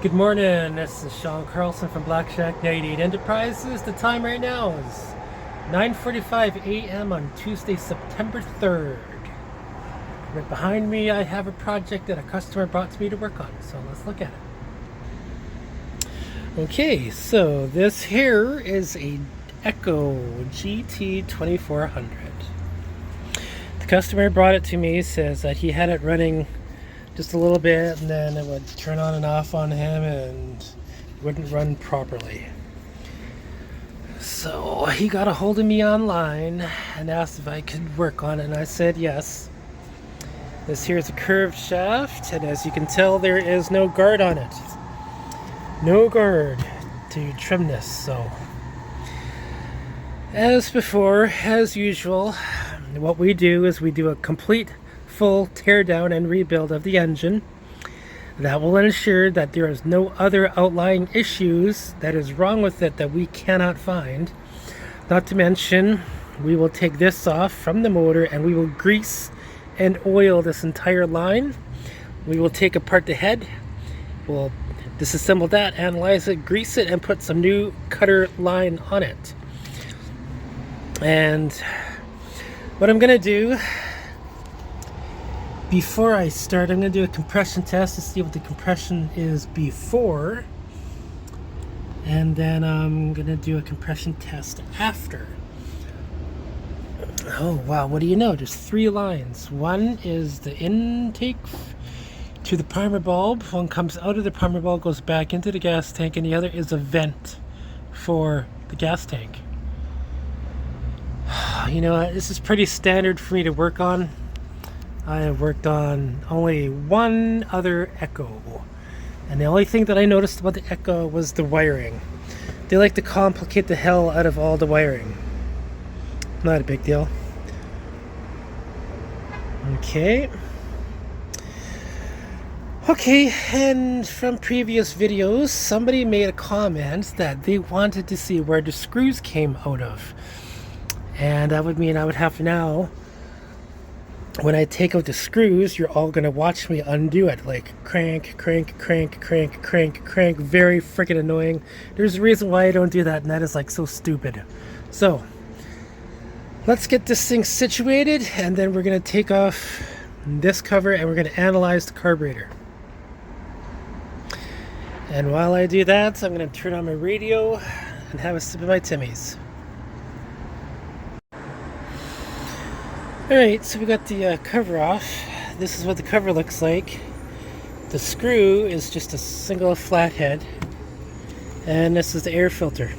Good morning, this is Sean Carlson from Black Shack 98 Enterprises. The time right now is 9:45 a.m. on Tuesday, September 3rd. Right behind me I have a project that a customer brought to me to work on, so let's look at it. Okay, so this here is a Echo GT 2400. The customer brought it to me, says that he had it running just a little bit and then it would turn on and off on him and wouldn't run properly. So he got a hold of me online and asked if I could work on it, and I said yes. This here is a curved shaft, and as you can tell there is no guard on it. No guard to trim this. So as before, as usual, what we do is we do a complete full teardown and rebuild of the engine. That will ensure that there is no other outlying issues that is wrong with it that we cannot find. Not to mention, we will take this off from the motor and we will grease and oil this entire line. We will take apart the head, we'll disassemble that, analyze it, grease it, and put some new cutter line on it. And what I'm gonna do before I start, I'm going to do a compression test to see what the compression is before, and then I'm going to do a compression test after. Oh wow, what do you know? There's 3 lines. One is the intake to the primer bulb. One comes out of the primer bulb, goes back into the gas tank, and the other is a vent for the gas tank. You know, this is pretty standard for me to work on. I have worked on only one other Echo, and the only thing that I noticed about the Echo was the wiring. They like to complicate the hell out of all the wiring. Not a big deal. Okay, and from previous videos, somebody made a comment that they wanted to see where the screws came out of, and that would mean I would have to now, when I take out the screws, you're all gonna watch me undo it, like crank, crank, crank, crank, crank, crank. Very freaking annoying. There's a reason why I don't do that, and that is like so stupid. So let's get this thing situated, and then we're gonna take off this cover and we're gonna analyze the carburetor. And while I do that, I'm gonna turn on my radio and have a sip of my Timmy's. Alright, so we got the cover off. This is what the cover looks like. The screw is just a single flathead, and this is the air filter.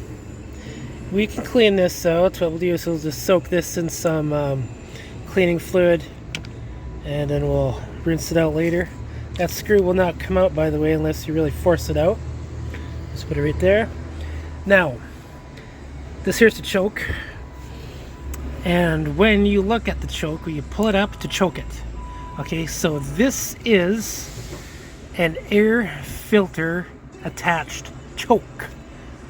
We can clean this out. What we'll do is we'll just soak this in some cleaning fluid, and then we'll rinse it out later. That screw will not come out, by the way, unless you really force it out. Just put it right there. Now, this here's the choke. And when you look at the choke, you pull it up to choke it. Okay, so this is an air filter attached choke.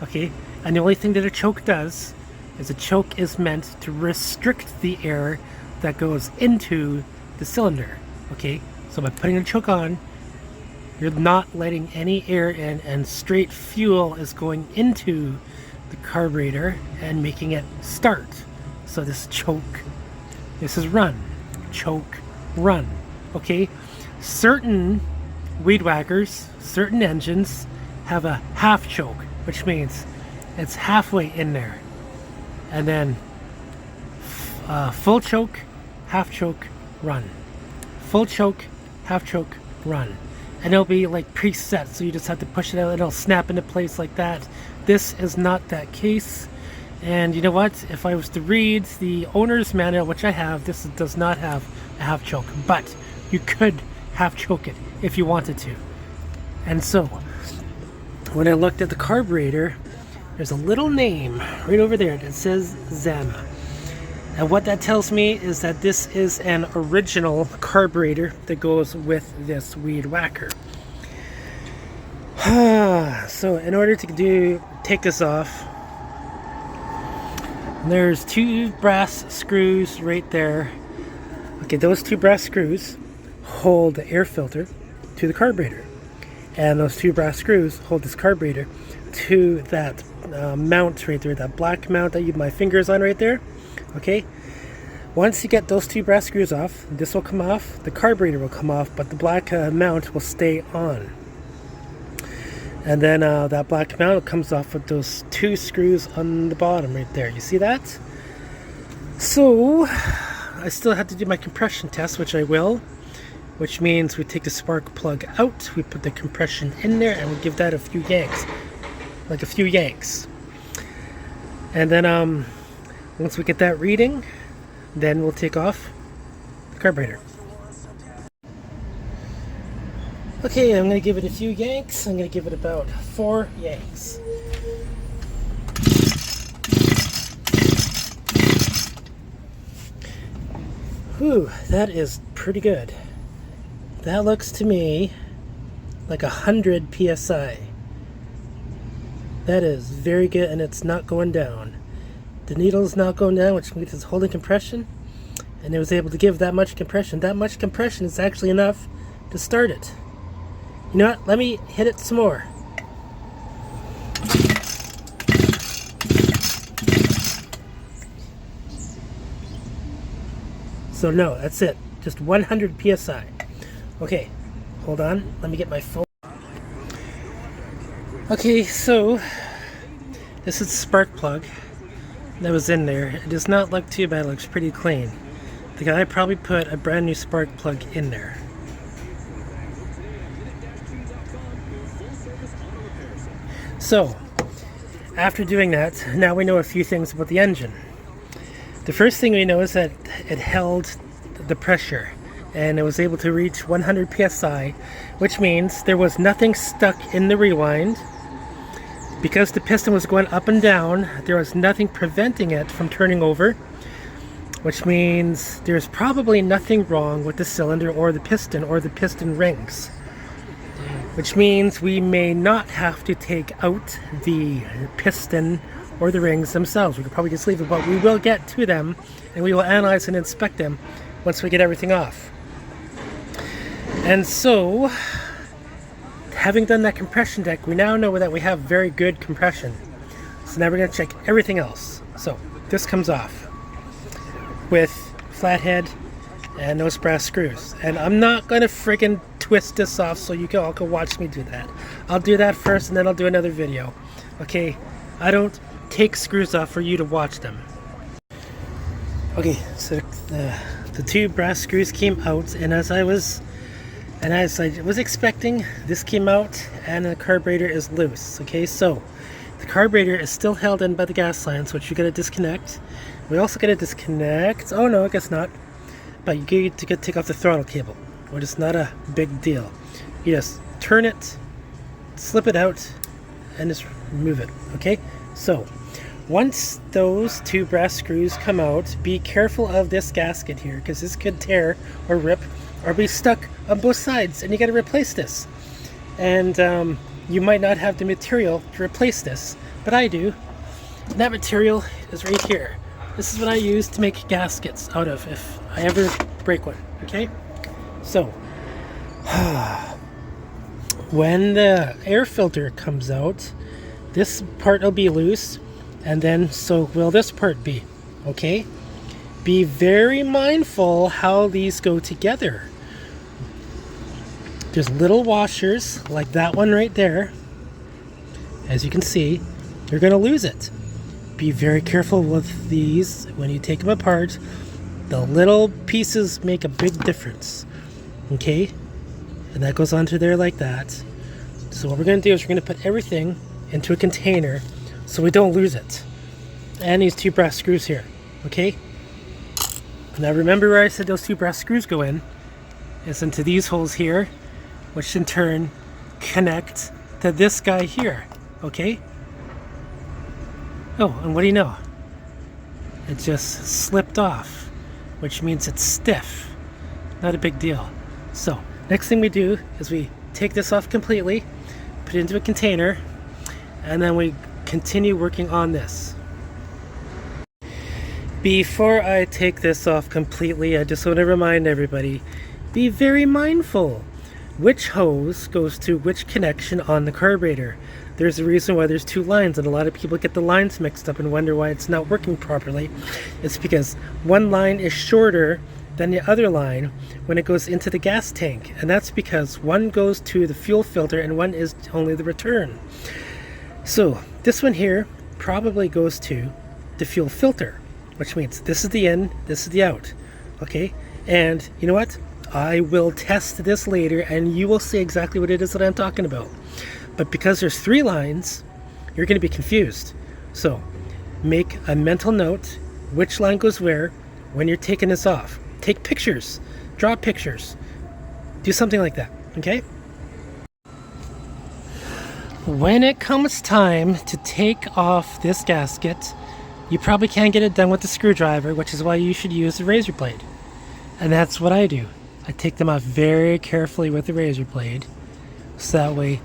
Okay, and the only thing that a choke does is a choke is meant to restrict the air that goes into the cylinder. Okay, so by putting a choke on, you're not letting any air in, and straight fuel is going into the carburetor and making it start. So this choke, this is run, choke, run. Okay, certain weed whackers, certain engines have a half choke, which means it's halfway in there, and then full choke, half choke, run, full choke, half choke, run, and it'll be like preset, so you just have to push it out and it'll snap into place like that. This is not that case. And you know what? If I was to read the owner's manual, which I have, this does not have a half choke, but you could half choke it if you wanted to. And so, when I looked at the carburetor, there's a little name right over there that says Zem. And what that tells me is that this is an original carburetor that goes with this weed whacker. So in order to take this off, there's 2 brass screws right there. Okay, those 2 brass screws hold the air filter to the carburetor. And those 2 brass screws hold this carburetor to that mount right there, that black mount that you have my fingers on right there. Okay, once you get those 2 brass screws off, this will come off, the carburetor will come off, but the black mount will stay on. And then that black mount comes off with those 2 screws on the bottom right there. You see that? So I still have to do my compression test, which I will, which means we take the spark plug out, we put the compression in there, and we give that a few yanks, like a few yanks. And then once we get that reading, then we'll take off the carburetor. Okay, I'm going to give it a few yanks. I'm going to give it about 4 yanks. Whew, that is pretty good. That looks to me like 100 psi. That is very good, and it's not going down. The needle is not going down, which means it's holding compression, and it was able to give that much compression. That much compression is actually enough to start it. You know what? Let me hit it some more. So no, that's it. Just 100 psi. Okay, hold on. Let me get my phone. Okay, so this is the spark plug that was in there. It does not look too bad. It looks pretty clean. The guy probably put a brand new spark plug in there. So, after doing that, now we know a few things about the engine. The first thing we know is that it held the pressure, and it was able to reach 100 psi, which means there was nothing stuck in the rewind. Because the piston was going up and down, there was nothing preventing it from turning over, which means there's probably nothing wrong with the cylinder or the piston rings. Which means we may not have to take out the piston or the rings themselves. We could probably just leave it, but we will get to them and we will analyze and inspect them once we get everything off. And so, having done that compression deck, we now know that we have very good compression. So now we're going to check everything else. So this comes off with flathead and those brass screws. And I'm not going to friggin' twist this off so you can all go watch me do that. I'll do that first and then I'll do another video. Okay, I don't take screws off for you to watch them. Okay, so the 2 brass screws came out, and as I was expecting, this came out and the carburetor is loose. Okay, so the carburetor is still held in by the gas lines, which you gotta disconnect. We also gotta disconnect, oh no, I guess not, but you get to take off the throttle cable, which is not a big deal. You just turn it, slip it out, and just remove it. Okay, so once those 2 brass screws come out, be careful of this gasket here, because this could tear or rip or be stuck on both sides, and you got to replace this. And you might not have the material to replace this, but I do. And that material is right here. This is what I use to make gaskets out of if I ever break one. Okay, so when the air filter comes out, this part will be loose, and then so will this part be. Okay, be very mindful how these go together. There's little washers like that one right there. As you can see, you're going to lose it. Be very careful with these when you take them apart. The little pieces make a big difference. Okay, and that goes onto there like that. So what we're going to do is we're going to put everything into a container so we don't lose it. And these 2 brass screws here. Okay, now remember where I said those 2 brass screws go in? It's into these holes here, which in turn connect to this guy here. Okay, oh, and what do you know, it just slipped off, which means it's stiff. Not a big deal. So next thing we do is we take this off completely, put it into a container, and then we continue working on this. Before I take this off completely, I just want to remind everybody, be very mindful. which hose goes to which connection on the carburetor. There's a reason why there's two lines, and a lot of people get the lines mixed up and wonder why it's not working properly. It's because one line is shorter than the other line when it goes into the gas tank, and that's because one goes to the fuel filter and one is only the return. So this one here probably goes to the fuel filter, which means this is the in, this is the out. Okay, and you know what? I will test this later and you will see exactly what it is that I'm talking about. But because there's three lines, you're going to be confused. So make a mental note which line goes where when you're taking this off. Take pictures, draw pictures, do something like that, okay? When it comes time to take off this gasket, you probably can't get it done with the screwdriver, which is why you should use the razor blade. And that's what I do. I take them off very carefully with the razor blade, so that way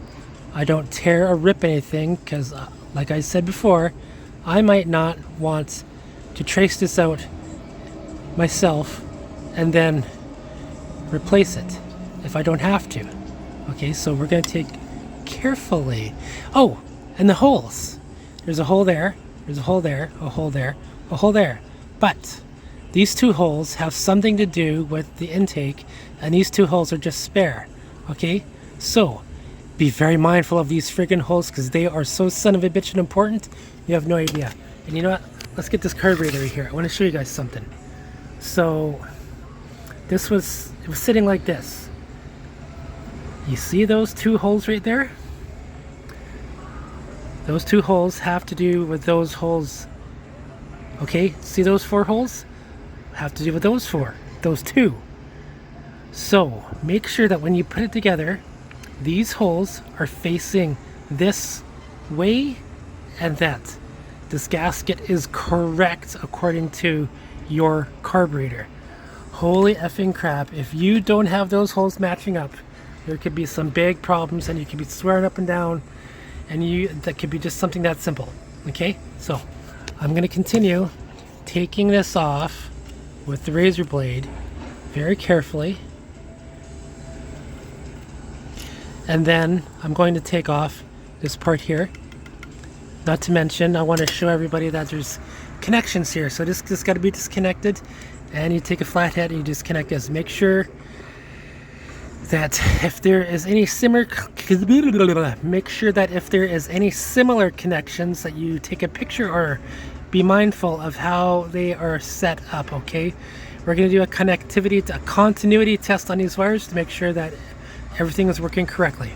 I don't tear or rip anything, because like I said before, I might not want to trace this out myself and then replace it if I don't have to. Okay, so we're going to take carefully. Oh, and the holes. There's a hole there, there's a hole there, a hole there, a hole there. But these two holes have something to do with the intake, and these two holes are just spare. Okay, so be very mindful of these friggin' holes, because they are so son of a bitch and important, you have no idea. And you know what? Let's get this carburetor here. I want to show you guys something. So it was sitting like this. You see those two holes right there? Those two holes have to do with those holes. Okay, see those four holes? Have to do with those four, those two. So make sure that when you put it together, these holes are facing this way and that this gasket is correct according to your carburetor. Holy effing crap, if you don't have those holes matching up, there could be some big problems, and you could be swearing up and down, and that could be just something that simple. Okay, so I'm going to continue taking this off with the razor blade very carefully, and then I'm going to take off this part here. Not to mention, I want to show everybody that there's connections here, so this got to be disconnected, and you take a flathead and you disconnect this. Make sure that if there is any similar connections, that you take a picture or be mindful of how they are set up. Okay, we're going to do a continuity test on these wires to make sure that everything is working correctly.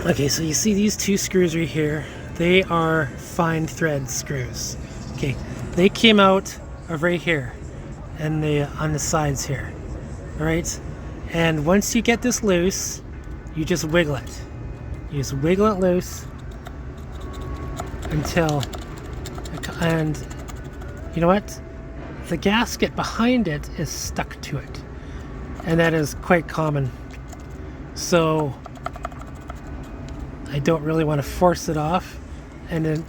Okay, so you see these two screws right here, they are fine thread screws. Okay, they came out of right here and on the sides here. All right, and once you get this loose, you just wiggle it. You just wiggle it loose until, and you know what? The gasket behind it is stuck to it, and that is quite common. So I don't really want to force it off, and then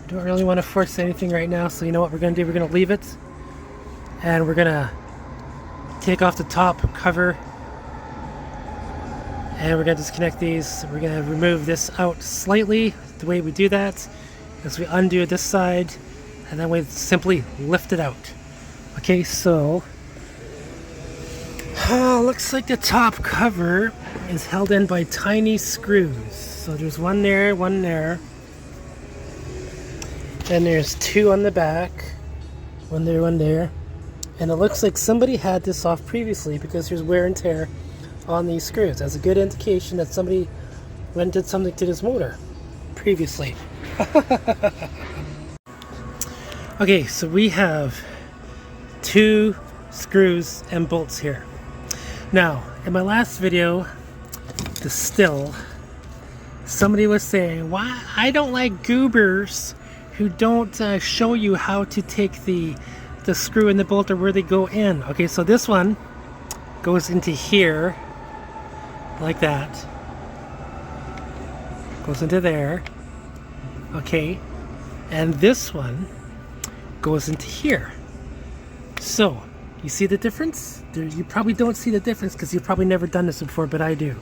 don't really want to force anything right now. So you know what we're going to do? We're going to leave it, and we're going to take off the top cover, and we're going to disconnect these. We're going to remove this out slightly. The way we do that is we undo this side, and then we simply lift it out. Okay, so looks like the top cover is held in by tiny screws. So there's one there, one there. Then there's two on the back. One there, one there. And it looks like somebody had this off previously, because there's wear and tear on these screws. That's a good indication that somebody went and did something to this motor previously. Okay, so we have two screws and bolts here. Now, in my last video, the still, somebody was saying, why I don't like goobers who don't show you how to take the screw and the bolt or where they go in. Okay, so this one goes into here like that, goes into there. Okay, and this one goes into here. So, you see the difference? You probably don't see the difference because you've probably never done this before, but I do.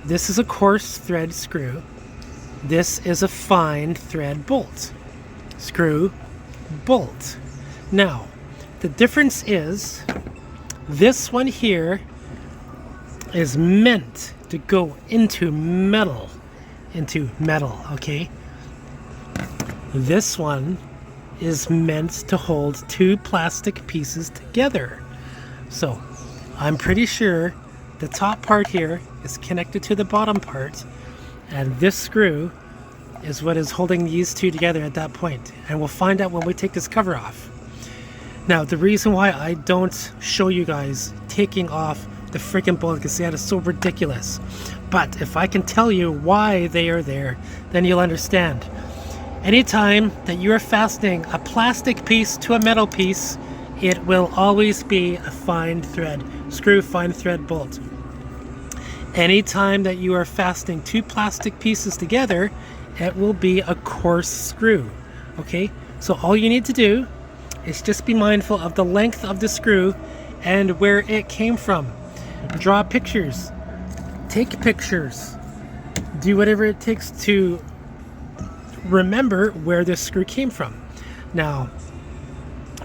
This is a coarse thread screw. This is a fine thread bolt. Screw, bolt. Now, the difference is this one here is meant to go into metal. Okay? This one is meant to hold two plastic pieces together. So, I'm pretty sure the top part here is connected to the bottom part, and this screw is what is holding these two together at that point. And we'll find out when we take this cover off. Now, the reason why I don't show you guys taking off the freaking bolt, because that is so ridiculous. But if I can tell you why they are there, then you'll understand. Anytime that you are fastening a plastic piece to a metal piece, it will always be a fine thread screw, fine thread bolt. Anytime that you are fastening two plastic pieces together, it will be a coarse screw. Okay, so all you need to do is just be mindful of the length of the screw and where it came from. Draw pictures, take pictures, do whatever it takes to remember where this screw came from. Now,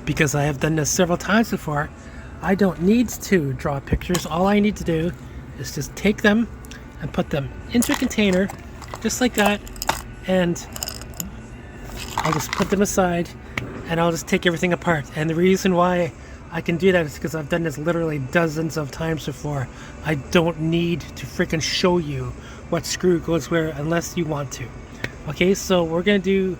because I have done this several times before, I don't need to draw pictures. All I need to do is just take them and put them into a container, just like that, and I'll just put them aside and I'll just take everything apart. And the reason why I can do that is because I've done this literally dozens of times before. I don't need to freaking show you what screw goes where unless you want to. Okay, so we're gonna do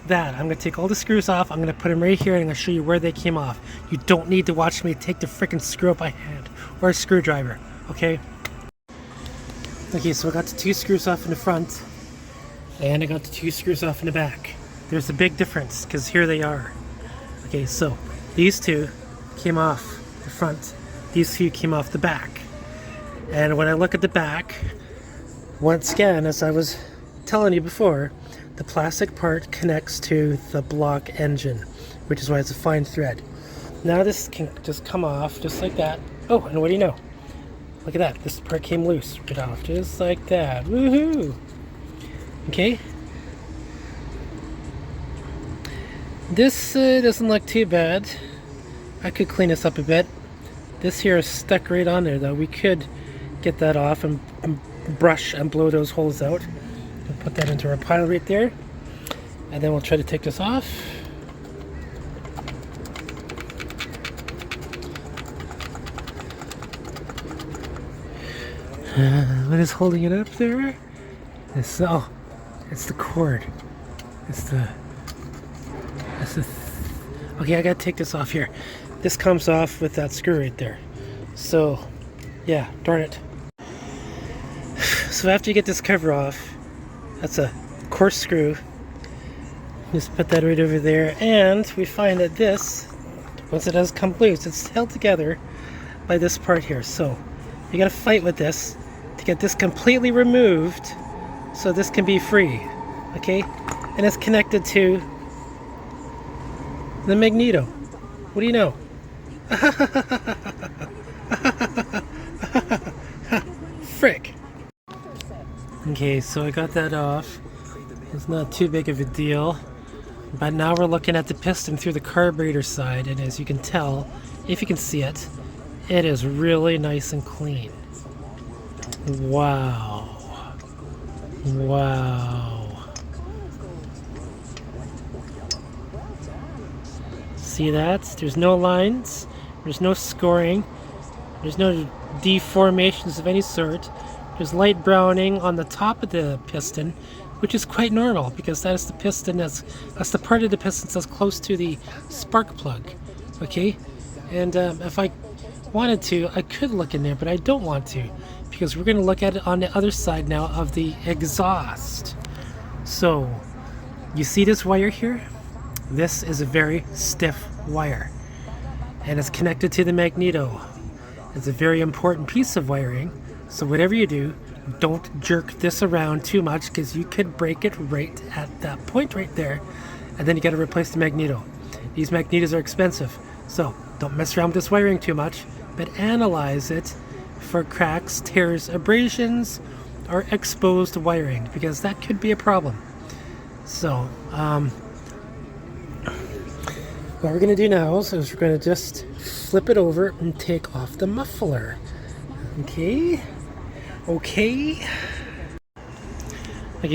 that. I'm gonna take all the screws off, I'm gonna put them right here, and I'm gonna show you where they came off. You don't need to watch me take the freaking screw up by hand or a screwdriver. Okay, so I got the two screws off in the front and I got the two screws off in the back. There's a big difference because here they are. Okay, so these two came off the front, these two came off the back. And when I look at the back, once again, as I was telling you before, the plastic part connects to the block engine, which is why it's a fine thread. Now this can just come off just like that. Oh, and what do you know? Look at that, this part came loose right off, just like that. Woohoo! Okay. This doesn't look too bad. I could clean this up a bit. This here is stuck right on there though. We could get that off and brush and blow those holes out. We'll put that into our pile right there. And then we'll try to take this off. What is holding it up there? It's the cord. Okay, I gotta take this off here. This comes off with that screw right there. So, yeah, darn it. So after you get this cover off, that's a coarse screw. Just put that right over there, and we find that this, once it does come loose, it's held together by this part here. So you gotta fight with this to get this completely removed so this can be free. Okay, and it's connected to the magneto. What do you know? Frick. Okay, so I got that off. It's not too big of a deal. But now we're looking at the piston through the carburetor side, and as you can tell, if you can see it, it is really nice and clean. Wow. Wow. See that? There's no lines, there's no scoring, there's no deformations of any sort. There's light browning on the top of the piston, which is quite normal because that is the piston that's the part of the piston that's close to the spark plug. Okay, and if I wanted to, I could look in there, but I don't want to because we're going to look at it on the other side now of the exhaust. So you see this wire here? This is a very stiff wire and it's connected to the magneto. It's a very important piece of wiring, so whatever you do, don't jerk this around too much because you could break it right at that point right there, and then you got to replace the magneto. These magnetos are expensive, So don't mess around with this wiring too much, but analyze it for cracks, tears, abrasions, or exposed wiring, because that could be a problem. So what we're going to do now is we're going to just flip it over and take off the muffler. Okay. Okay,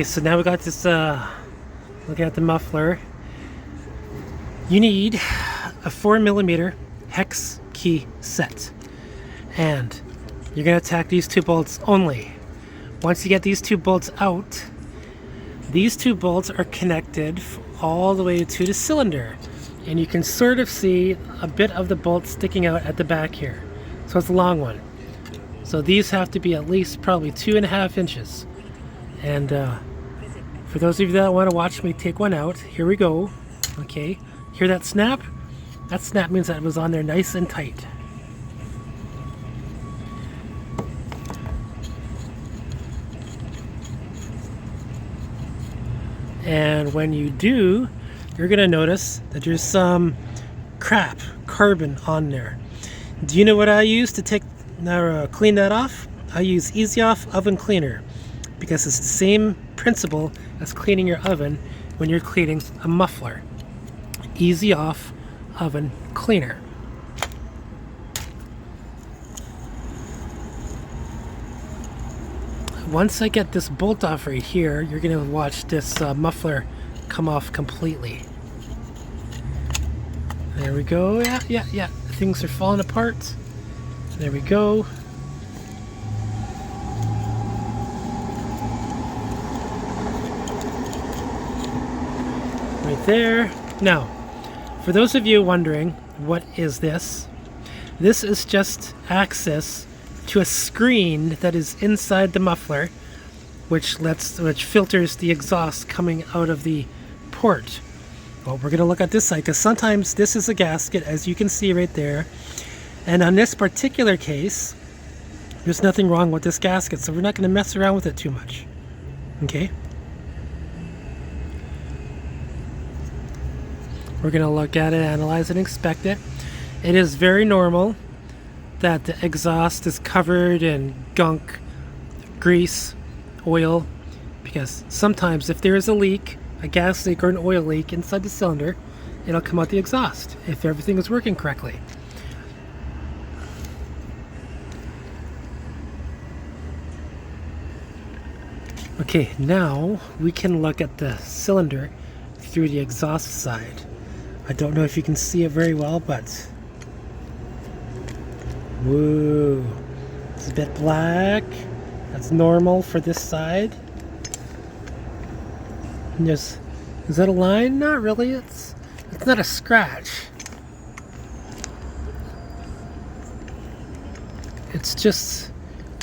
so now we got this, looking at the muffler. You need a 4mm hex key set. And you're going to attack these two bolts only. Once you get these two bolts out, these two bolts are connected all the way to the cylinder. And you can sort of see a bit of the bolt sticking out at the back here. So it's a long one. So these have to be at least probably 2.5 inches. And for those of you that want to watch me take one out, here we go. Okay, hear that snap? That snap means that it was on there nice and tight. And when you do, you're going to notice that there's some carbon on there. Do you know what I use to clean that off? I use Easy Off Oven Cleaner, because it's the same principle as cleaning your oven when you're cleaning a muffler. Easy Off Oven Cleaner. Once I get this bolt off right here, you're going to watch this muffler come off completely. There we go. Yeah. Things are falling apart. There we go. Right there. Now, for those of you wondering, what is this? This is just access to a screen that is inside the muffler, which filters the exhaust coming out of the port. Well, we're going to look at this side, because sometimes this is a gasket, as you can see right there. And on this particular case, there's nothing wrong with this gasket, so we're not going to mess around with it too much. Okay? We're going to look at it, analyze it, inspect it. It is very normal that the exhaust is covered in gunk, grease, oil, because sometimes if there is a leak, a gas leak or an oil leak inside the cylinder, it'll come out the exhaust if everything is working correctly. Okay, now we can look at the cylinder through the exhaust side. I don't know if you can see it very well, but whoa, it's a bit black. That's normal for this side. And is that a line? Not really. It's not a scratch. It's just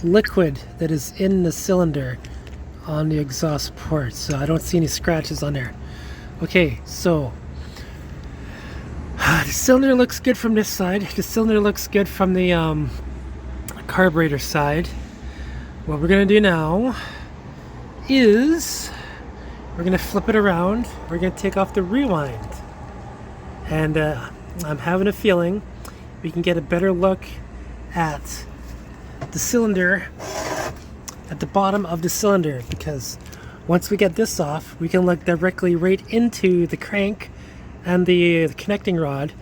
liquid that is in the cylinder on the exhaust port, so I don't see any scratches on there. Okay, so the cylinder looks good from this side. The cylinder looks good from the carburetor side. What we're going to do now is we're going to flip it around. We're going to take off the rewind. And I'm having a feeling we can get a better look at the cylinder, at the bottom of the cylinder, because once we get this off, we can look directly right into the crank and the connecting rod.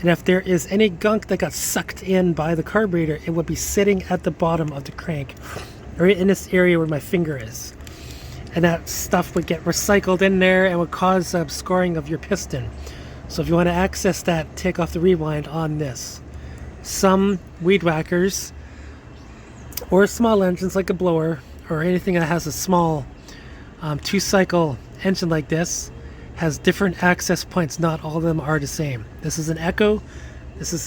And if there is any gunk that got sucked in by the carburetor, it would be sitting at the bottom of the crank, right in this area where my finger is. And that stuff would get recycled in there and would cause scoring of your piston. So if you want to access that, take off the rewind on this. Some weed whackers or small engines like a blower or anything that has a small 2-cycle engine like this has different access points. Not all of them are the same. This is an Echo. This is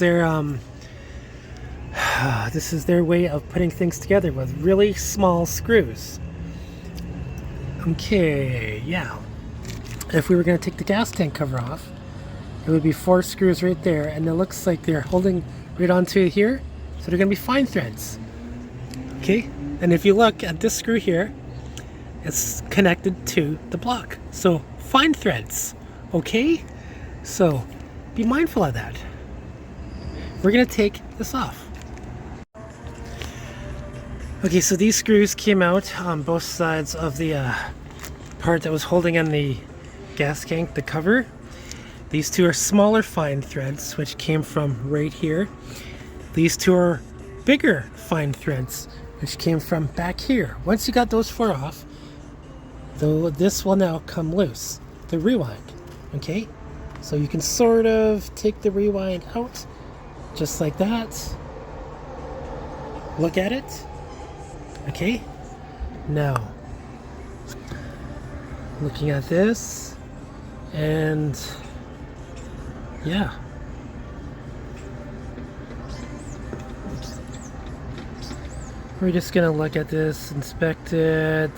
their way of putting things together with really small screws. Okay, yeah. If we were going to take the gas tank cover off, it would be 4 screws right there, and it looks like they're holding right onto here, so they're going to be fine threads. Okay, and if you look at this screw here, it's connected to the block, so fine threads. Okay, so be mindful of that. we're gonna take this off. Okay, so these screws came out on both sides of the part that was holding on the gas tank, the cover. These two are smaller fine threads, which came from right here. These two are bigger fine threads, which came from back here. Once you got those four off, though, this will now come loose, the rewind. Okay, so you can sort of take the rewind out, just like that. Look at it. Okay, now looking at this, and yeah, we're just gonna look at this, inspect it.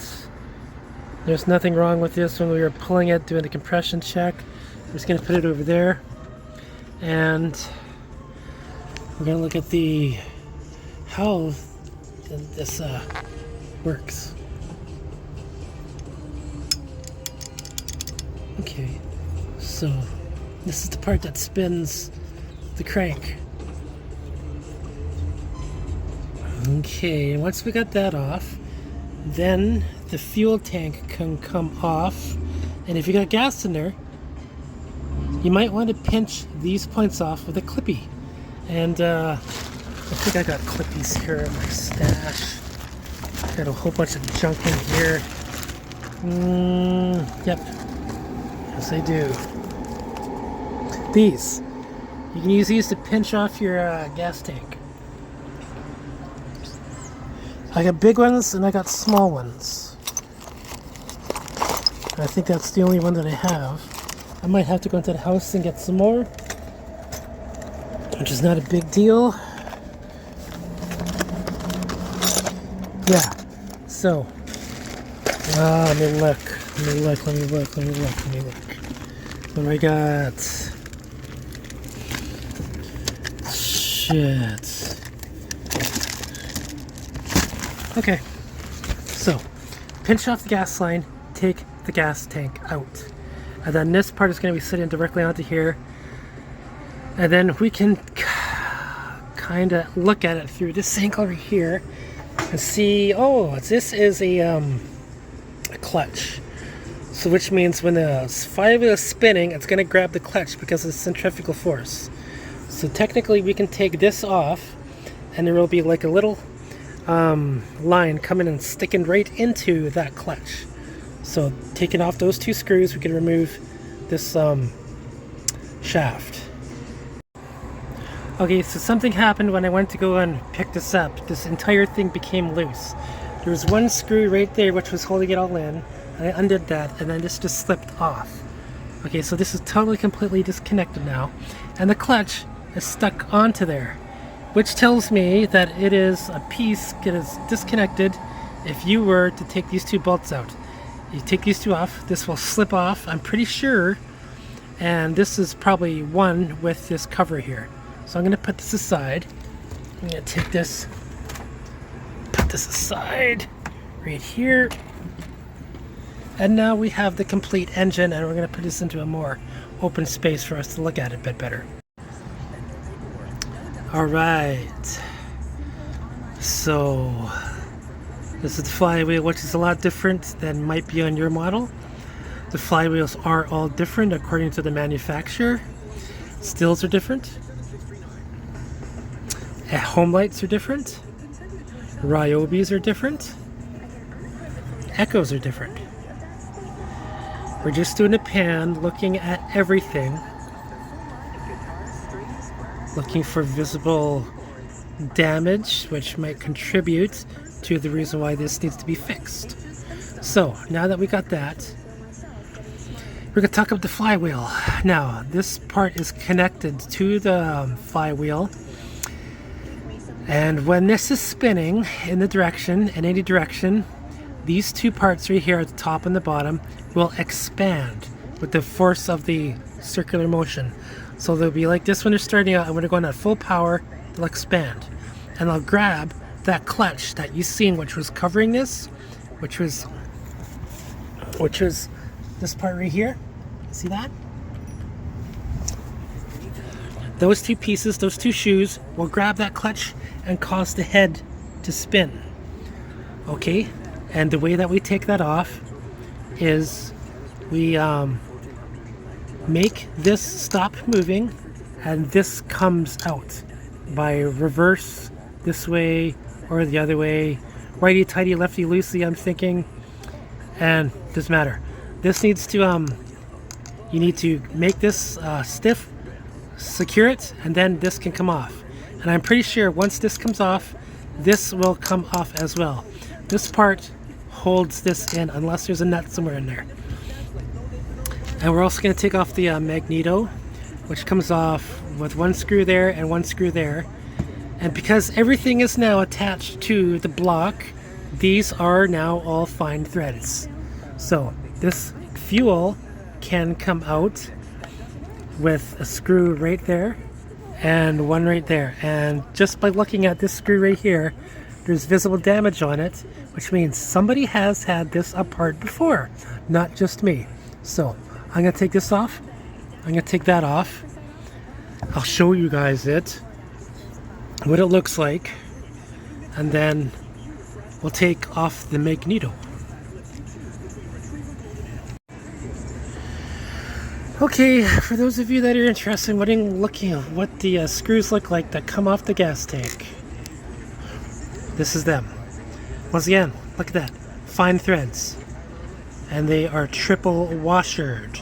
There's nothing wrong with this when we were pulling it, doing the compression check. We're just gonna put it over there, and we're gonna look at the how this works. Okay, so this is the part that spins the crank. Okay, once we got that off, then the fuel tank can come off, and if you got gas in there, you might want to pinch these points off with a clippy. And I think I got clippies here in my stash. Got a whole bunch of junk in here. Yep. Yes, I do. These. You can use these to pinch off your gas tank. I got big ones and I got small ones. I think that's the only one that I have. I might have to go into the house and get some more, which is not a big deal. Yeah, so, let me look. What do I got? Shit. Okay, so, pinch off the gas line, take the gas tank out. And then this part is going to be sitting directly onto here. And then we can kind of look at it through this angle right here and see, oh, this is a clutch. So which means when the flywheel is spinning, it's going to grab the clutch because of the centrifugal force. So technically we can take this off and there will be like a little line coming and sticking right into that clutch. So taking off those two screws, we can remove this shaft. Okay, so something happened when I went to go and pick this up. This entire thing became loose. There was one screw right there which was holding it all in, and I undid that, and then this just slipped off. Okay, so this is totally completely disconnected now, and the clutch is stuck onto there, which tells me that it is a piece that is disconnected. If you were to take these two bolts out, you take these two off, this will slip off, I'm pretty sure, and this is probably one with this cover here. So I'm going to put this aside. I'm going to take this, put this aside right here, and now we have the complete engine, and we're going to put this into a more open space for us to look at it a bit better. Alright, so this is the flywheel, which is a lot different than might be on your model. The flywheels are all different according to the manufacturer. Stills are different. Home lights are different. Ryobis are different. Echoes are different. We're just doing a pan, looking at everything, looking for visible damage, which might contribute to the reason why this needs to be fixed. So now that we got that, we're going to talk about the flywheel. Now this part is connected to the flywheel, and when this is spinning in the direction, in any direction, these two parts right here at the top and the bottom will expand with the force of the circular motion. So they'll be like this when they're starting out, and when they're going at full power, they'll expand. And they'll grab that clutch that you've seen, which was covering this, which was this part right here. See that? those two pieces, those two shoes, will grab that clutch and cause the head to spin. Okay, and the way that we take that off is we make this stop moving, and this comes out by reverse this way or the other way, righty tighty, lefty loosey, I'm thinking, and doesn't matter. This needs to you need to make this stiff, secure it, and then this can come off. And I'm pretty sure once this comes off, this will come off as well. This part holds this in unless there's a nut somewhere in there. And we're also going to take off the magneto, which comes off with one screw there and one screw there. And because everything is now attached to the block, these are now all fine threads. So this fuel can come out with a screw right there and one right there. And just by looking at this screw right here, there's visible damage on it, which means somebody has had this apart before, not just me. So I'm going to take this off. I'm going to take that off. I'll show you guys what it looks like, and then we'll take off the magneto. Okay, for those of you that are interested in looking at what the screws look like that come off the gas tank, this is them. Once again, look at that. Fine threads. And they are triple washered.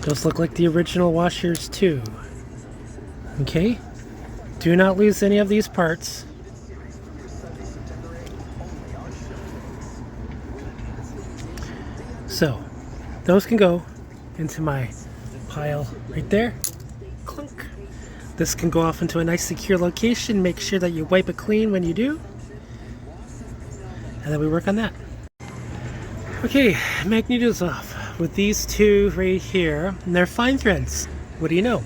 Those look like the original washers too. Okay? Do not lose any of these parts. So, those can go into my pile right there. Clunk. This can go off into a nice secure location. Make sure that you wipe it clean when you do. And then we work on that. Okay, magneto's off with these two right here. And they're fine threads. What do you know?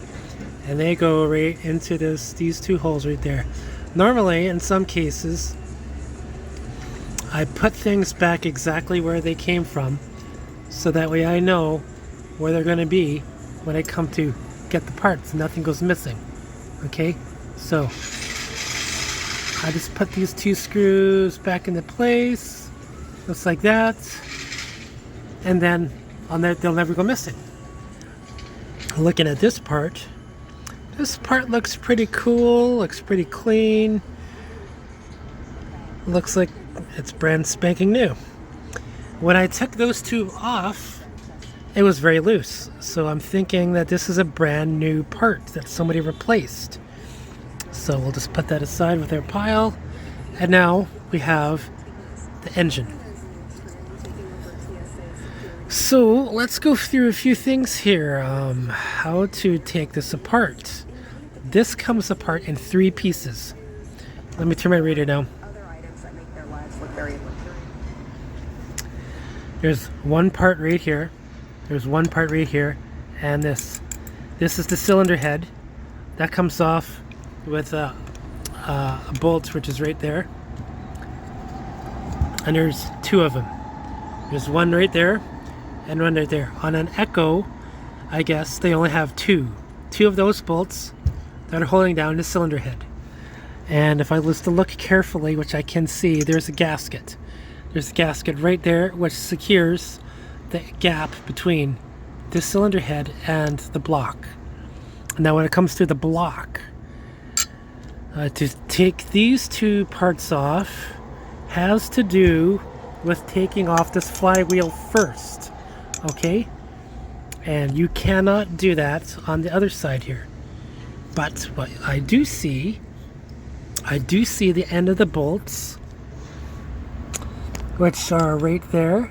And they go right into these two holes right there. Normally, in some cases, I put things back exactly where they came from, so that way I know where they're going to be when I come to get the parts. Nothing goes missing. Okay, so I just put these two screws back into place, just like that, and then on that they'll never go missing. Looking at this part looks pretty cool, looks pretty clean, looks like it's brand spanking new. When I took those two off, it was very loose, so I'm thinking that this is a brand new part that somebody replaced. So we'll just put that aside with our pile, and now we have the engine. So let's go through a few things here. How to take this apart. This comes apart in 3 pieces. Let me turn my radio down. There's one part right here. There's one part right here, and this is the cylinder head. That comes off with a bolt, which is right there. And there's 2 of them. There's one right there and one right there. On an Echo, I guess they only have 2 of those bolts that are holding down the cylinder head. And if I was to look carefully, which I can see, there's a gasket. There's a gasket right there which secures the gap between this cylinder head and the block. Now when it comes to the block, to take these 2 parts off has to do with taking off this flywheel first. Okay? And you cannot do that on the other side here. But what I do see the end of the bolts, which are right there,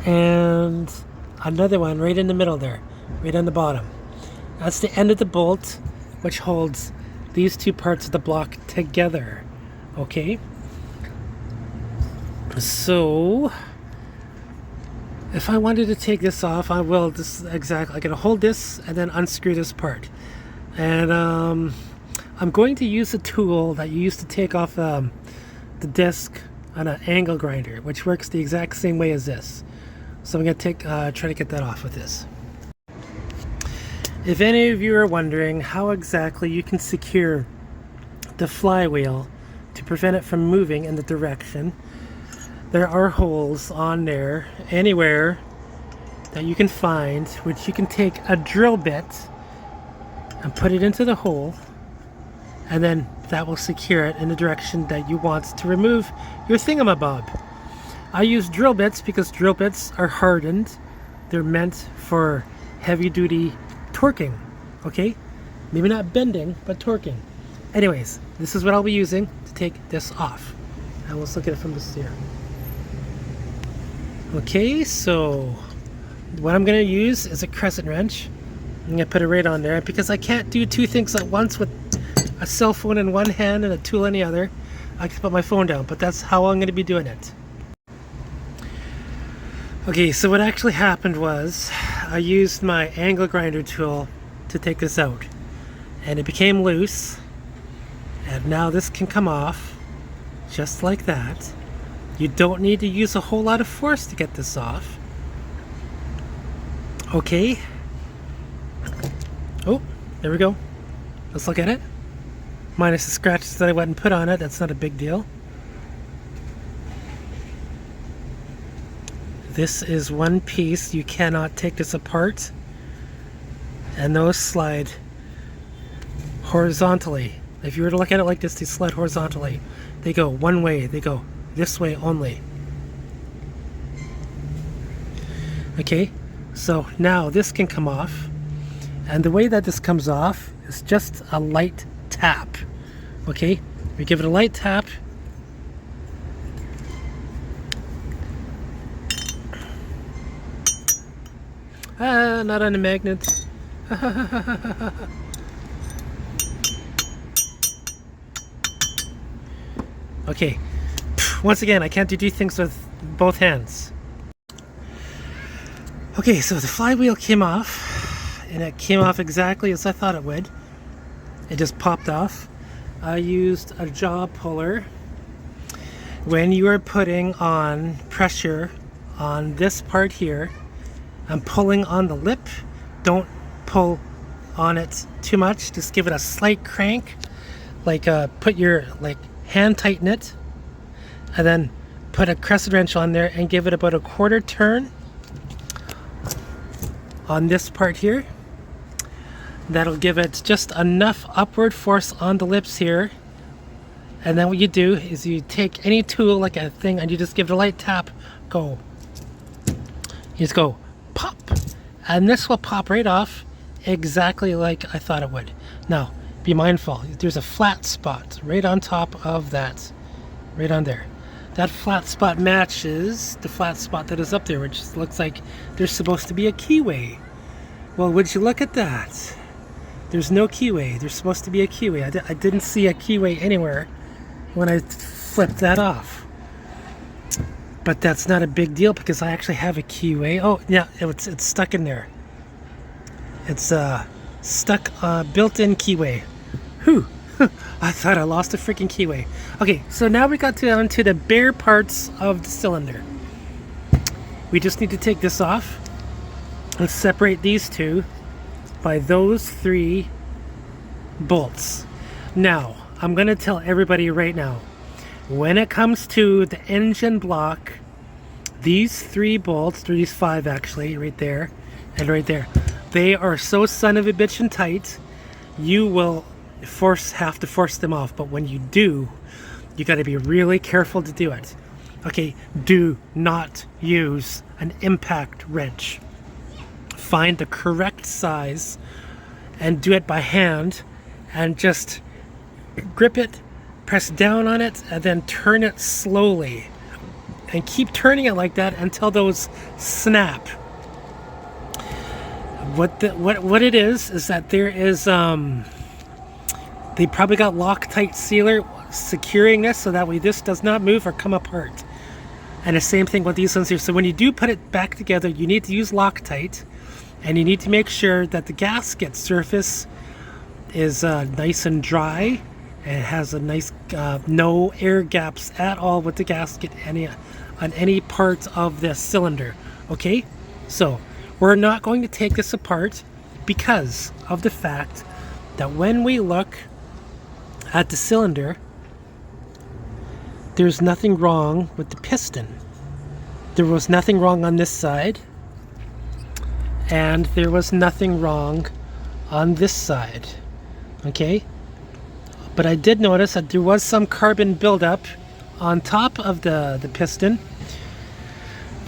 and another one right in the middle there, right on the bottom. That's the end of the bolt, which holds these 2 parts of the block together. Okay? So if I wanted to take this off, I will just exactly. I'm going to hold this and then unscrew this part. And I'm going to use a tool that you used to take off the disc on an angle grinder, which works the exact same way as this. So I'm going to try to get that off with this. If any of you are wondering how exactly you can secure the flywheel to prevent it from moving in the direction, there are holes on there anywhere that you can find, which you can take a drill bit and put it into the hole, and then that will secure it in the direction that you want to remove your thingamabob. I use drill bits because drill bits are hardened. They're meant for heavy duty torquing, okay? Maybe not bending, but torquing. Anyways, this is what I'll be using to take this off. And let's look at it from this here. Okay, so what I'm going to use is a crescent wrench. I'm going to put it right on there. Because I can't do two things at once with a cell phone in one hand and a tool in the other, I can put my phone down, but that's how I'm going to be doing it. Okay, so what actually happened was I used my angle grinder tool to take this out, and it became loose, and now this can come off just like that. You don't need to use a whole lot of force to get this off. Okay. Oh, there we go. Let's look at it. Minus the scratches that I went and put on it, that's not a big deal. This is one piece. You cannot take this apart. And those slide horizontally. If you were to look at it like this, they slide horizontally. They go one way. They go this way only. Okay, so now this can come off. And the way that this comes off is just a light tap. Okay, we give it a light tap. Not on the magnet. Okay, once again, I can't do things with both hands. Okay, so the flywheel came off, and it came off exactly as I thought it would. It just popped off. I used a jaw puller. When you are putting on pressure on this part here, I'm pulling on the lip. Don't pull on it too much. Just give it a slight crank. Put your hand tighten it, and then put a crescent wrench on there and give it about a quarter turn on this part here. That'll give it just enough upward force on the lips here. And then what you do is you take any tool like a thing and you just give it a light tap. Go. You just go pop, and this will pop right off exactly like I thought it would. Now be mindful, there's a flat spot right on top of that, right on there. That flat spot matches the flat spot that is up there, which looks like there's supposed to be a keyway. Well, would you look at that? There's no keyway. There's supposed to be a keyway. I didn't see a keyway anywhere when I flipped that off. But that's not a big deal because I actually have a keyway. Oh, yeah, it's stuck in there. It's stuck, built-in keyway. Whew, I thought I lost a freaking keyway. Okay, so now we got down to the bare parts of the cylinder. We just need to take this off and separate these two by those 3 bolts. Now, I'm going to tell everybody right now, when it comes to the engine block, these 3 bolts, or these 5 actually, right there and right there, they are so son of a bitch and tight, you will have to force them off. But when you do, you got to be really careful to do it. Okay, do not use an impact wrench. Find the correct size and do it by hand, and just grip it, press down on it, and then turn it slowly, and keep turning it like that until those snap. What it is that there is they probably got Loctite sealer securing this so that way this does not move or come apart. And the same thing with these ones here. So when you do put it back together, you need to use Loctite, and you need to make sure that the gasket surface is nice and dry, and has a nice no air gaps at all with the gasket on any part of the cylinder. Okay, so we're not going to take this apart because of the fact that when we look at the cylinder, there's nothing wrong with the piston. There was nothing wrong on this side, and there was nothing wrong on this side. Okay, but I did notice that there was some carbon buildup on top of the piston.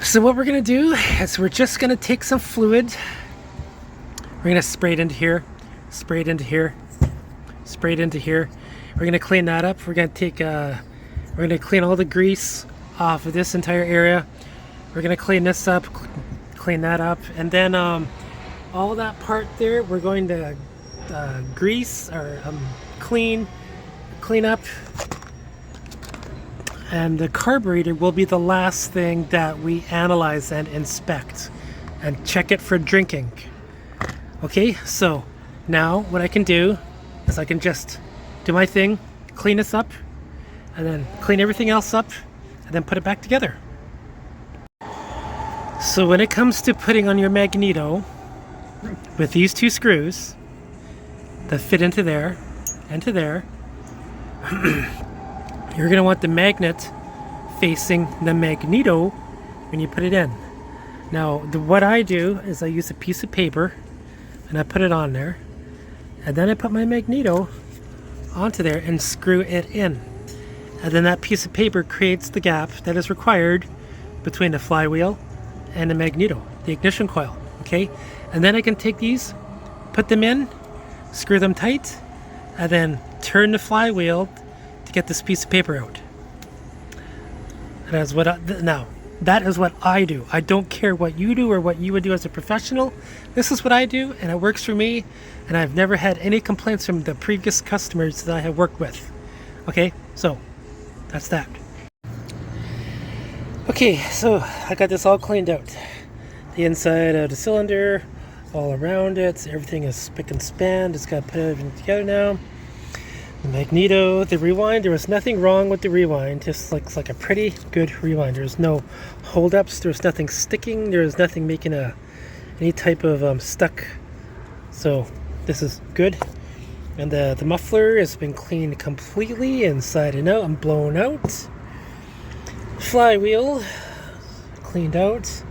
So what we're gonna do is we're just gonna take some fluid. We're gonna spray it into here, spray it into here, spray it into here. We're gonna clean that up. We're gonna clean all the grease off of this entire area. We're gonna clean this up, clean that up, and then all that part there we're going to grease or clean up. And the carburetor will be the last thing that we analyze and inspect and check it for drinking. Okay, so now what I can do is I can just do my thing, clean this up, and then clean everything else up, and then put it back together. So when it comes to putting on your magneto, with these two screws that fit into there, you're going to want the magnet facing the magneto when you put it in. Now, what I do is I use a piece of paper and I put it on there, and then I put my magneto onto there and screw it in. And then that piece of paper creates the gap that is required between the flywheel and the magneto, the ignition coil. Okay? And then I can take these, put them in, screw them tight, and then turn the flywheel to get this piece of paper out. And that's what that is what I do. I don't care what you do or what you would do as a professional. This is what I do, and it works for me, and I've never had any complaints from the previous customers that I have worked with. Okay, so that's that. Okay, so I got this all cleaned out. The inside of the cylinder, all around it, everything is spick and span. Just got to put everything together now. The magneto, the rewind, there was nothing wrong with the rewind. Just looks like a pretty good rewind. There's no holdups, there's nothing sticking, there's nothing making any type of stuck. So this is good. And the muffler has been cleaned completely inside and out and blown out. Flywheel cleaned out.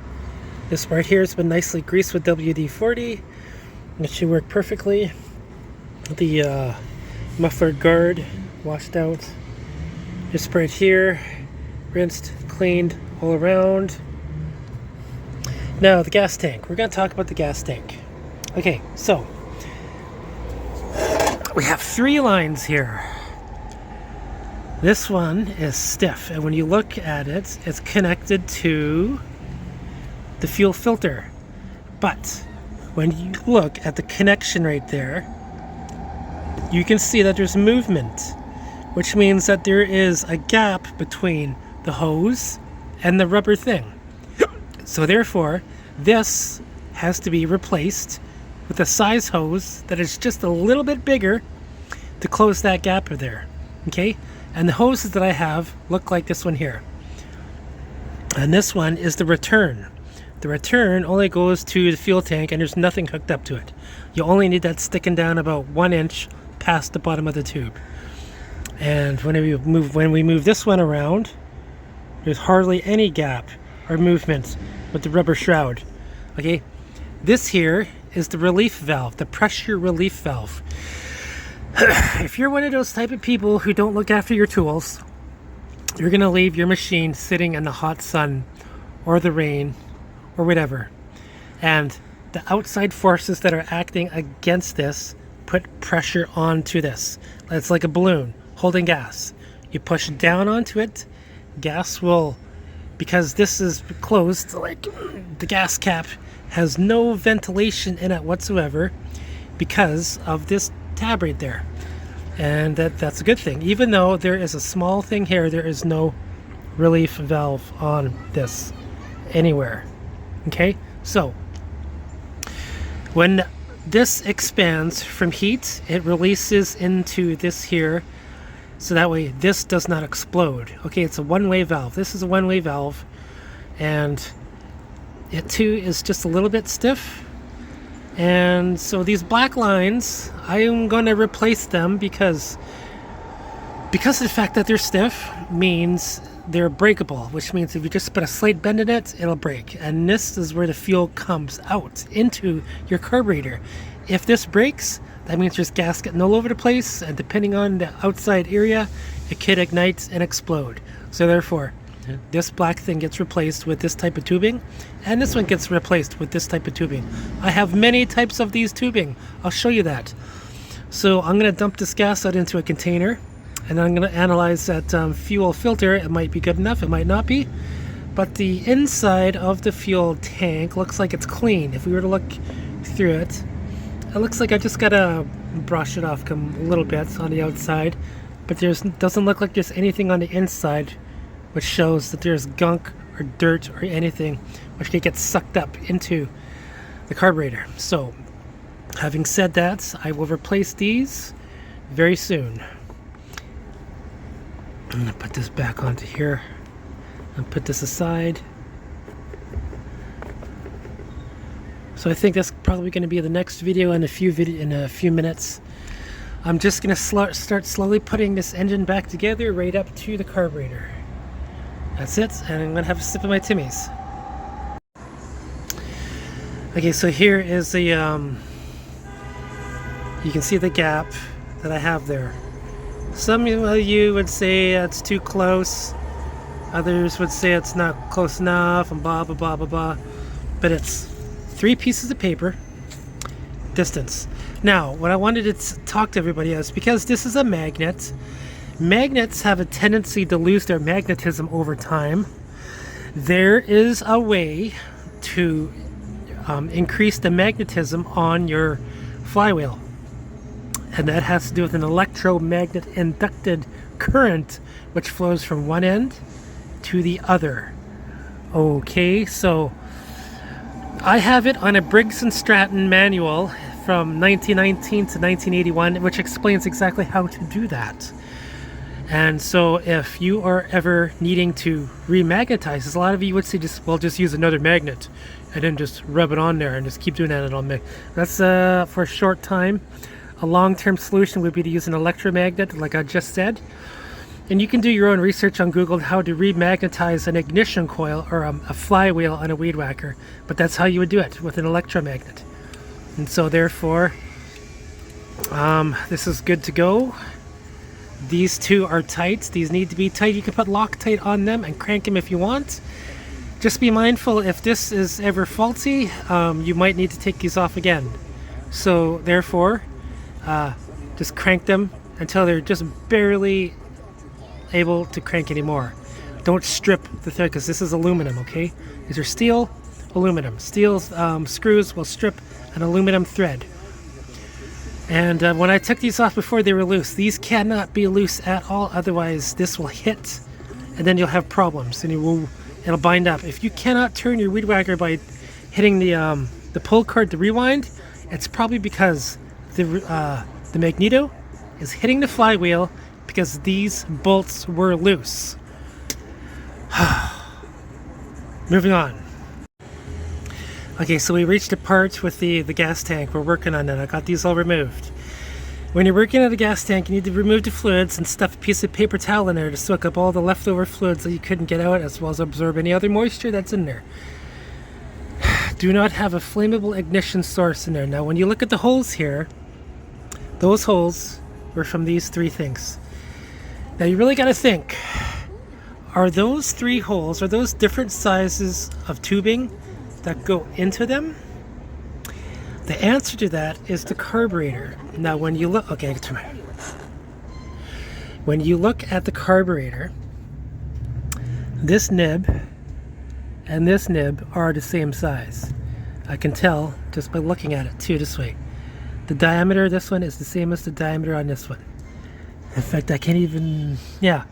This part here has been nicely greased with WD-40. It should work perfectly. The muffler guard washed out. Just right here, rinsed, cleaned all around. Now the gas tank. We're going to talk about the gas tank. Okay, so we have 3 lines here. This one is stiff, and when you look at it, it's connected to the fuel filter. But when you look at the connection right there, you can see that there's movement, which means that there is a gap between the hose and the rubber thing. So therefore, this has to be replaced with a size hose that is just a little bit bigger to close that gap there. Okay? And the hoses that I have look like this one here. And this one is the return. The return only goes to the fuel tank, and there's nothing hooked up to it. You only need that sticking down about 1 inch past the bottom of the tube. And when we move this one around, there's hardly any gap or movement with the rubber shroud. Okay, this here is the relief valve, the pressure relief valve. If you're one of those type of people who don't look after your tools, you're gonna leave your machine sitting in the hot sun or the rain or whatever, and the outside forces that are acting against this put pressure onto this. It's like a balloon holding gas. You push down onto it, gas will, because this is closed, like the gas cap has no ventilation in it whatsoever because of this tab right there. And that's a good thing. Even though there is a small thing here, there is no relief valve on this anywhere. Okay, so when this expands from heat, it releases into this here, so that way this does not explode. Okay, it's a one-way valve. This is a one-way valve, and it too is just a little bit stiff. And so these black lines, I am going to replace them because of the fact that they're stiff means they're breakable, which means if you just put a slight bend in it, it'll break. And this is where the fuel comes out into your carburetor. If this breaks, that means there's gas getting all over the place, and depending on the outside area, it could ignite and explode. So therefore, this black thing gets replaced with this type of tubing, and this one gets replaced with this type of tubing. I have many types of these tubing. I'll show you that. So I'm going to dump this gas out into a container, and I'm going to analyze that fuel filter. It might be good enough, it might not be, but the inside of the fuel tank looks like it's clean. If we were to look through it, it looks like I just got to brush it off a little bit on the outside, but doesn't look like there's anything on the inside which shows that there's gunk or dirt or anything which could get sucked up into the carburetor. So having said that, I will replace these very soon. I'm going to put this back onto here and put this aside. So I think that's probably going to be the next video in a few minutes. I'm just going to start slowly putting this engine back together right up to the carburetor. That's it, and I'm going to have a sip of my Timmy's. Okay, so here is the, you can see the gap that I have there. Some of you would say it's too close. Others would say it's not close enough, and blah, blah, blah, blah, blah. But it's 3 pieces of paper, distance. Now, what I wanted to talk to everybody is, because this is a magnet, magnets have a tendency to lose their magnetism over time. There is a way to increase the magnetism on your flywheel, and that has to do with an electromagnet inducted current which flows from one end to the other. Okay, so I have it on a Briggs & Stratton manual from 1919 to 1981, which explains exactly how to do that. And so if you are ever needing to remagnetize, as a lot of you would say, just use another magnet and then just rub it on there and just keep doing that, and it'll make. That's for a short time. A long-term solution would be to use an electromagnet, like I just said. And you can do your own research on Google how to remagnetize an ignition coil or a flywheel on a weed whacker. But that's how you would do it, with an electromagnet. And so therefore, this is good to go. These two are tight. These need to be tight. You can put Loctite on them and crank them if you want. Just be mindful, if this is ever faulty, you might need to take these off again. So therefore, just crank them until they're just barely able to crank anymore. Don't strip the thread, because this is aluminum, okay? These are steel, aluminum. Steel screws will strip an aluminum thread. And when I took these off before, they were loose. These cannot be loose at all, otherwise this will hit, and then you'll have problems, and it'll bind up. If you cannot turn your weed whacker by hitting the pull cord to rewind, it's probably because the magneto is hitting the flywheel, because these bolts were loose. Moving on. Okay, so we reached a part with the gas tank. We're working on it. I got these all removed. When you're working on the gas tank, you need to remove the fluids and stuff a piece of paper towel in there to soak up all the leftover fluids that you couldn't get out, as well as absorb any other moisture that's in there. Do not have a flammable ignition source in there. Now, when you look at the holes here, those holes were from these 3 things. Now, you really got to think, are those 3 holes, are those different sizes of tubing that go into them? The answer to that is the carburetor. Now, when you look, okay, when you look at the carburetor, this nib and this nib are the same size. I can tell just by looking at it too this way. The diameter of this one is the same as the diameter on this one. In fact, I can't even, yeah,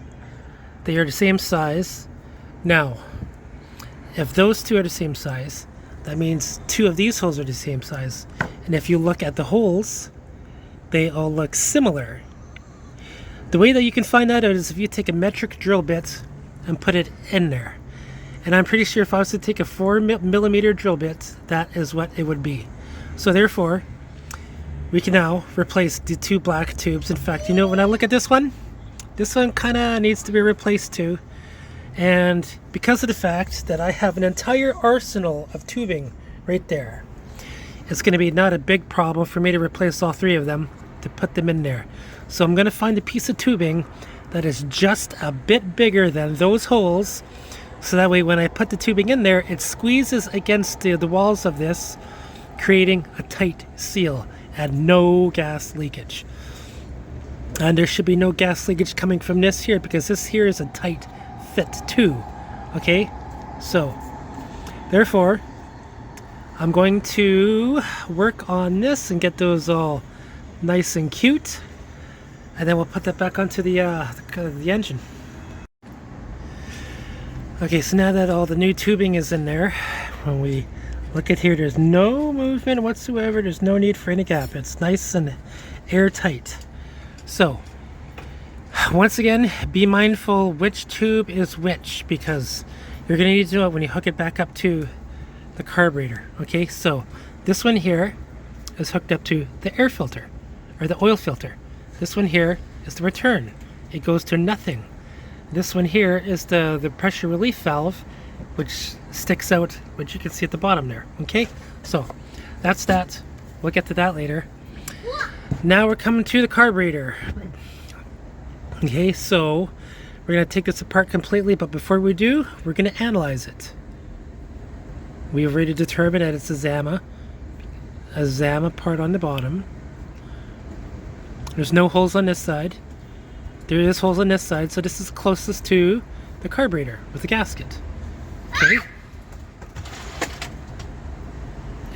they are the same size. Now, if those 2 are the same size, that means 2 of these holes are the same size. And if you look at the holes, they all look similar. The way that you can find that out is if you take a metric drill bit and put it in there. And I'm pretty sure if I was to take a 4mm drill bit, that is what it would be. So therefore, we can now replace the 2 black tubes. In fact, you know, when I look at this one kind of needs to be replaced too. And because of the fact that I have an entire arsenal of tubing right there, it's going to be not a big problem for me to replace all 3 of them, to put them in there. So I'm going to find a piece of tubing that is just a bit bigger than those holes, so that way when I put the tubing in there, it squeezes against the walls of this, creating a tight seal and no gas leakage. And there should be no gas leakage coming from this here, because this here is a tight fit too. Okay, so therefore I'm going to work on this and get those all nice and cute, and then we'll put that back onto the engine. Okay, so now that all the new tubing is in there, when we look at here, there's no movement whatsoever. There's no need for any gap. It's nice and airtight. So once again, be mindful which tube is which, because you're going to need to know it when you hook it back up to the carburetor. Okay, so this one here is hooked up to the air filter, or the oil filter. This one here is the return. It goes to nothing. This one here is the pressure relief valve, which sticks out, which you can see at the bottom there. Okay, so that's that. We'll get to that later. Now we're coming to the carburetor. Okay, so we're going to take this apart completely, but before we do, we're going to analyze it. We've already determined that it's a Zama part on the bottom. There's no holes on this side. There is holes on this side, so this is closest to the carburetor with the gasket. Okay.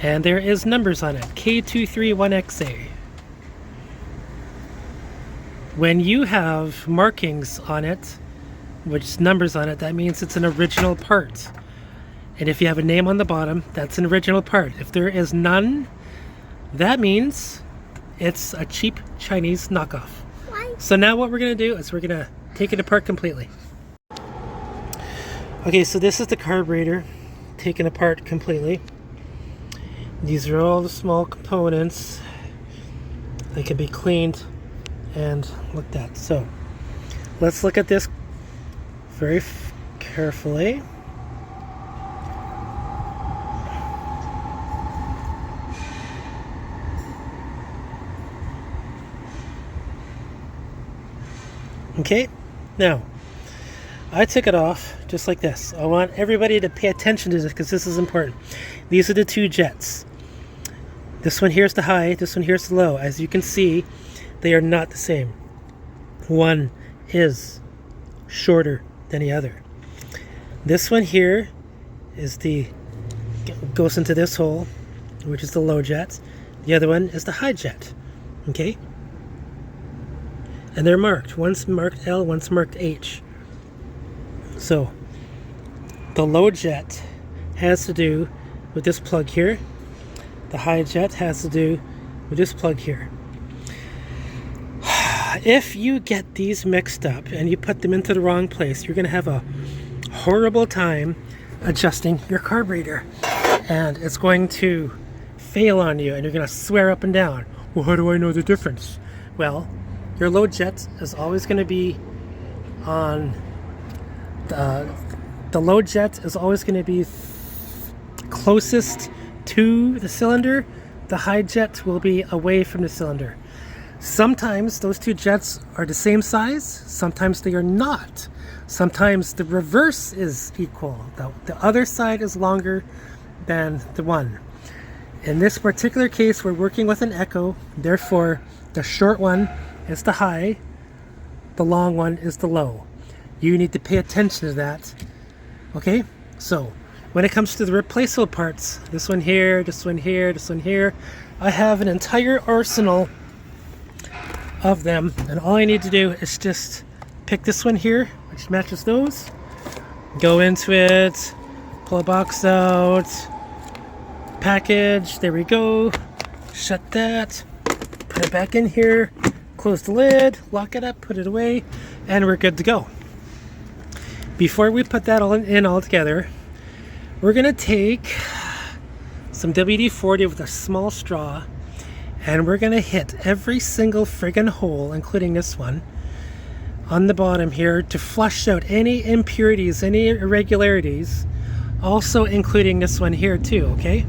And there is numbers on it, K231XA. When you have markings on it, which is numbers on it, that means it's an original part. And if you have a name on the bottom, that's an original part. If there is none, that means it's a cheap Chinese knockoff. So now what we're going to do is we're going to take it apart completely. Okay, so this is the carburetor taken apart completely. These are all the small components. They can be cleaned and looked at. So let's look at this very carefully. Okay, now I took it off just like this. I want everybody to pay attention to this because this is important. These are the 2 jets. This one here is the high, this one here is the low. As you can see, they are not the same. One is shorter than the other. This one here is goes into this hole, which is the low jet. The other one is the high jet. Okay? And they're marked. One's marked L, one's marked H. So the low jet has to do with this plug here. The high jet has to do with this plug here. If you get these mixed up and you put them into the wrong place, you're going to have a horrible time adjusting your carburetor. And it's going to fail on you and you're going to swear up and down. Well, how do I know the difference? Well, your low jet is always going to be on the low jet is always going to be closest to the cylinder. The high jet will be away from the cylinder. Sometimes those 2 jets are the same size, sometimes they are not. Sometimes the reverse is equal. The other side is longer than the one. In this particular case, we're working with an Echo, therefore the short one is the high, the long one is the low. You need to pay attention to that. Okay, so when it comes to the replaceable parts, this one here, this one here, this one here, I have an entire arsenal of them, and all I need to do is just pick this one here, which matches those, go into it, pull a box out, package, there we go, shut that, put it back in here, close the lid, lock it up, put it away, and we're good to go. Before we put that all in all together, we're gonna take some WD-40 with a small straw, and we're gonna hit every single friggin' hole, including this one, on the bottom here to flush out any impurities, any irregularities, also including this one here too, okay?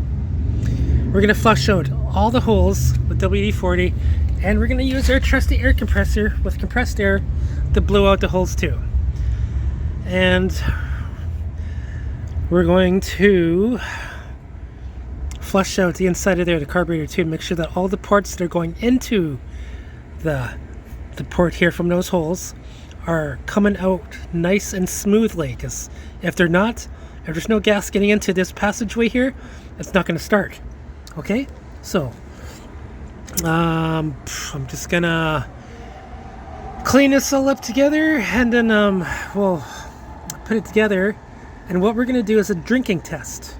We're gonna flush out all the holes with WD-40, and we're gonna use our trusty air compressor with compressed air to blow out the holes too. And we're going to flush out the inside of there, the carburetor too, to make sure that all the parts that are going into the port here from those holes are coming out nice and smoothly, because if they're not, if there's no gas getting into this passageway here, it's not going to start. Okay, so I'm just gonna clean this all up together, and then we'll put it together. And what we're going to do is a drinking test.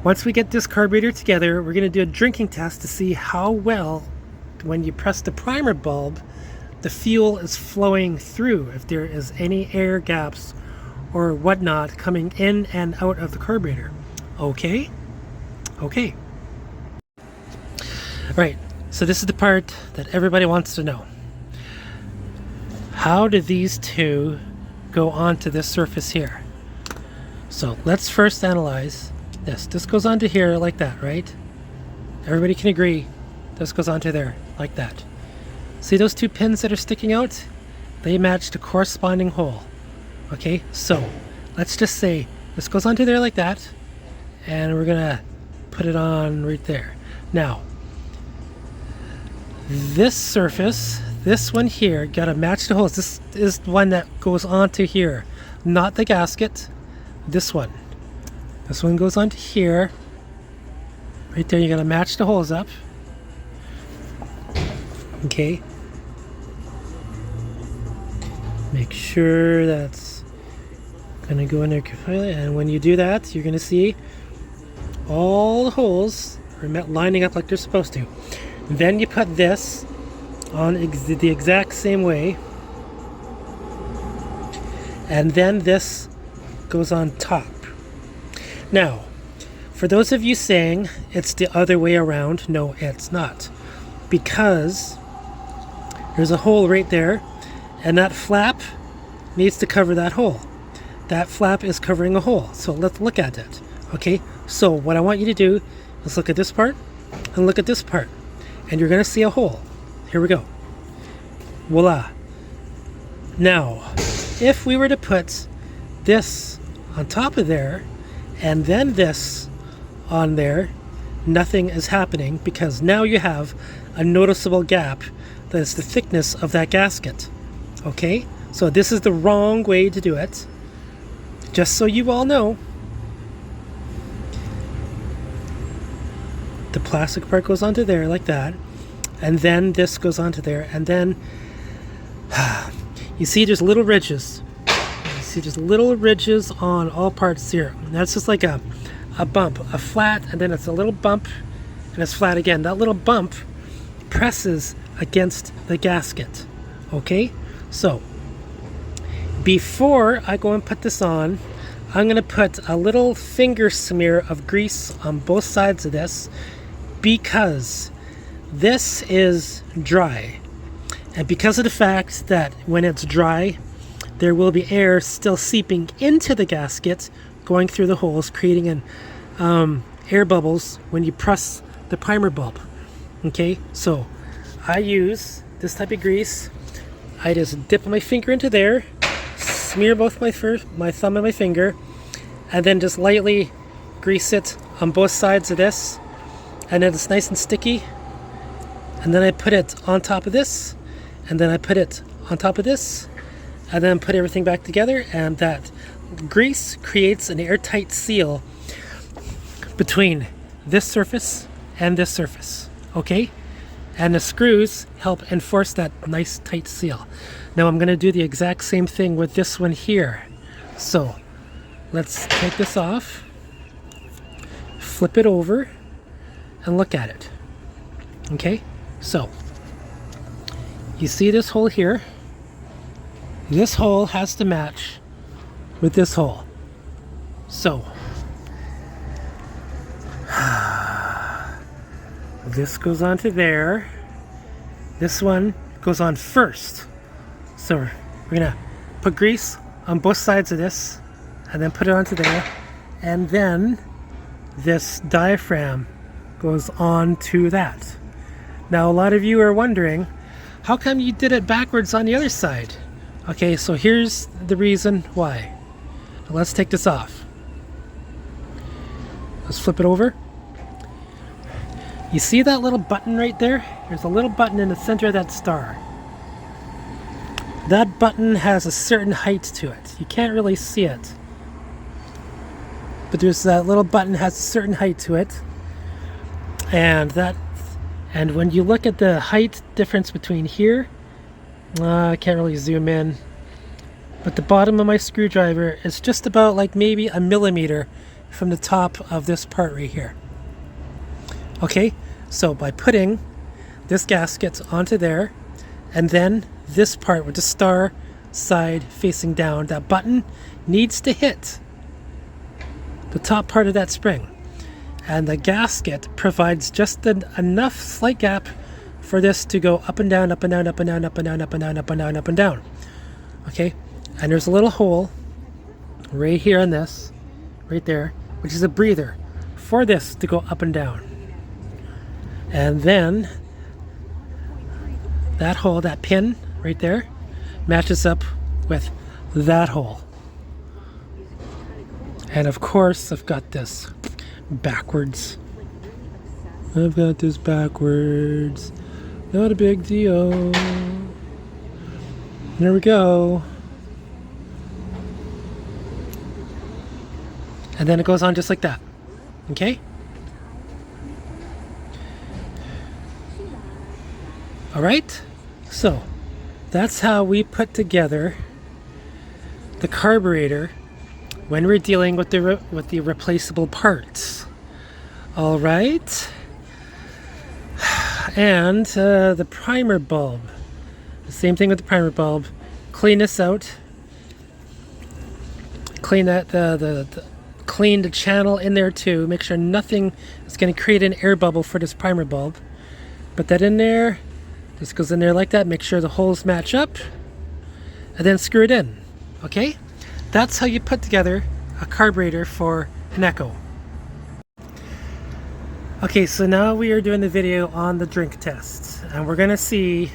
Once we get this carburetor together, we're going to do a drinking test to see how well, when you press the primer bulb, the fuel is flowing through, if there is any air gaps or whatnot coming in and out of the carburetor. Okay? Okay. Alright, so this is the part that everybody wants to know. How do these two go onto this surface here? So let's first analyze this. This goes onto here like that, right? Everybody can agree this goes onto there like that. See those two pins that are sticking out? They match the corresponding hole. Okay, so let's just say this goes onto there like that, and we're gonna put it on right there. Now, this surface, this one here, gotta match the holes. This is the one that goes onto here, not the gasket. This one goes onto here right there. You gotta match the holes up. Okay, make sure that's gonna go in there completely, and when you do that, you're gonna see all the holes are lining up like they're supposed to. Then you put this on the exact same way, and then this goes on top. Now, for those of you saying it's the other way around, no, it's not, because there's a hole right there, and that flap needs to cover that hole. That flap is covering a hole, so let's look at it. Okay, so what I want you to do is look at this part and look at this part, and you're going to see a hole. Here we go. Voila. Now, if we were to put this on top of there and then this on there, nothing is happening, because now you have a noticeable gap that is the thickness of that gasket. Okay, so this is the wrong way to do it, just so you all know. The plastic part goes onto there like that, and then this goes onto there, and then you see there's little ridges. You see there's little ridges on all parts here. And that's just like a bump, a flat, and then it's a little bump, and it's flat again. That little bump presses against the gasket. Okay, so before I go and put this on, I'm going to put a little finger smear of grease on both sides of this, because this is dry, and because of the fact that when it's dry, there will be air still seeping into the gasket, going through the holes, creating an air bubbles when you press the primer bulb. Okay, so I use this type of grease. I just dip my finger into there, smear both my thumb and my finger, and then just lightly grease it on both sides of this, and then it's nice and sticky. And then I put it on top of this, and then I put it on top of this, and then put everything back together, and that grease creates an airtight seal between this surface and this surface. Okay, and the screws help enforce that nice tight seal. Now I'm going to do the exact same thing with this one here. So let's take this off, flip it over, and look at it. Okay, so you see this hole here? This hole has to match with this hole. So This goes onto there. This one goes on first. So we're gonna put grease on both sides of this and then put it onto there. And then this diaphragm goes on to that. Now a lot of you are wondering, how come you did it backwards on the other side? Okay, so here's the reason why. Let's take this off. Let's flip it over. You see that little button right there? There's a little button in the center of that star. That button has a certain height to it. You can't really see it. But there's that little button has a certain height to it. And when you look at the height difference between here, I can't really zoom in, but the bottom of my screwdriver is just about like maybe a millimeter from the top of this part right here. Okay, so by putting this gasket onto there, and then this part with the star side facing down, that button needs to hit the top part of that spring. And the gasket provides just enough slight gap for this to go up and down, up and down, up and down, up and down, up and down, up and down, up and down. Okay, and there's a little hole right here on this, right there, which is a breather for this to go up and down. And then that hole, that pin right there, matches up with that hole. And of course, I've got this backwards. I've got this backwards. Not a big deal. There we go. And then it goes on just like that. Okay? Alright? So, that's how we put together the carburetor when we're dealing with the replaceable parts. All right, and the primer bulb. The same thing with the primer bulb. Clean this out. Clean that clean the channel in there too. Make sure nothing is going to create an air bubble for this primer bulb. Put that in there. Just goes in there like that. Make sure the holes match up, and then screw it in. Okay. That's how you put together a carburetor for an Echo. Okay, so now we are doing the video on the drink test, and we're gonna see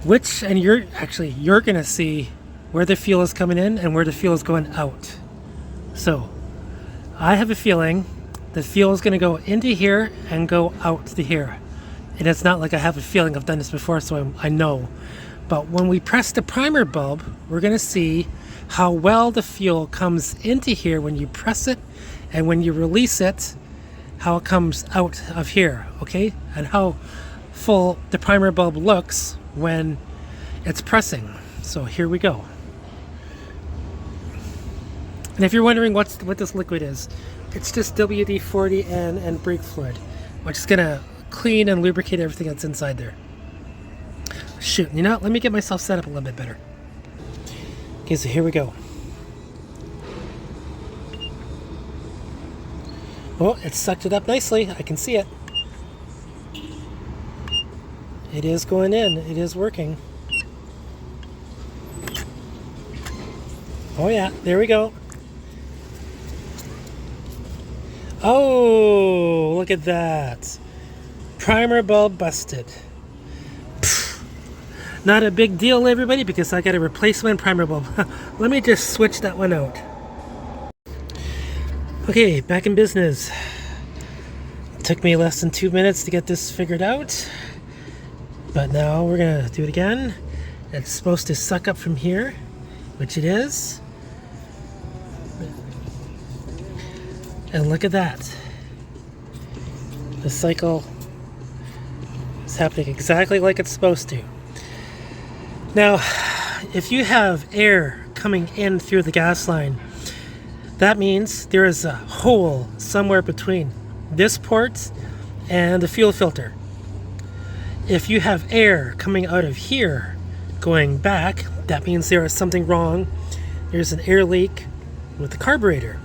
which, and you're gonna see where the fuel is coming in and where the fuel is going out. So I have a feeling the fuel is gonna go into here and go out to here. And it's not like I have a feeling, I've done this before, so I know. But when we press the primer bulb, we're gonna see how well the fuel comes into here when you press it, and when you release it, how it comes out of here, okay? And how full the primer bulb looks when it's pressing. So here we go. And if you're wondering what this liquid is, it's just WD-40 and brake fluid, which is gonna clean and lubricate everything that's inside there. Shoot, you know what? Let me get myself set up a little bit better. Okay, so here we go. Oh, it sucked it up nicely. I can see it. It is going in. It is working. Oh yeah, there we go. Oh, look at that. Primer bulb busted. Not a big deal, everybody, because I got a replacement primer bulb. Let me just switch that one out. Okay, back in business. It took me less than 2 minutes to get this figured out, but now we're gonna do it again. It's supposed to suck up from here, which it is. And look at that. The cycle is happening exactly like it's supposed to. Now, if you have air coming in through the gas line, that means there is a hole somewhere between this port and the fuel filter. If you have air coming out of here going back, that means there is something wrong. There's an air leak with the carburetor.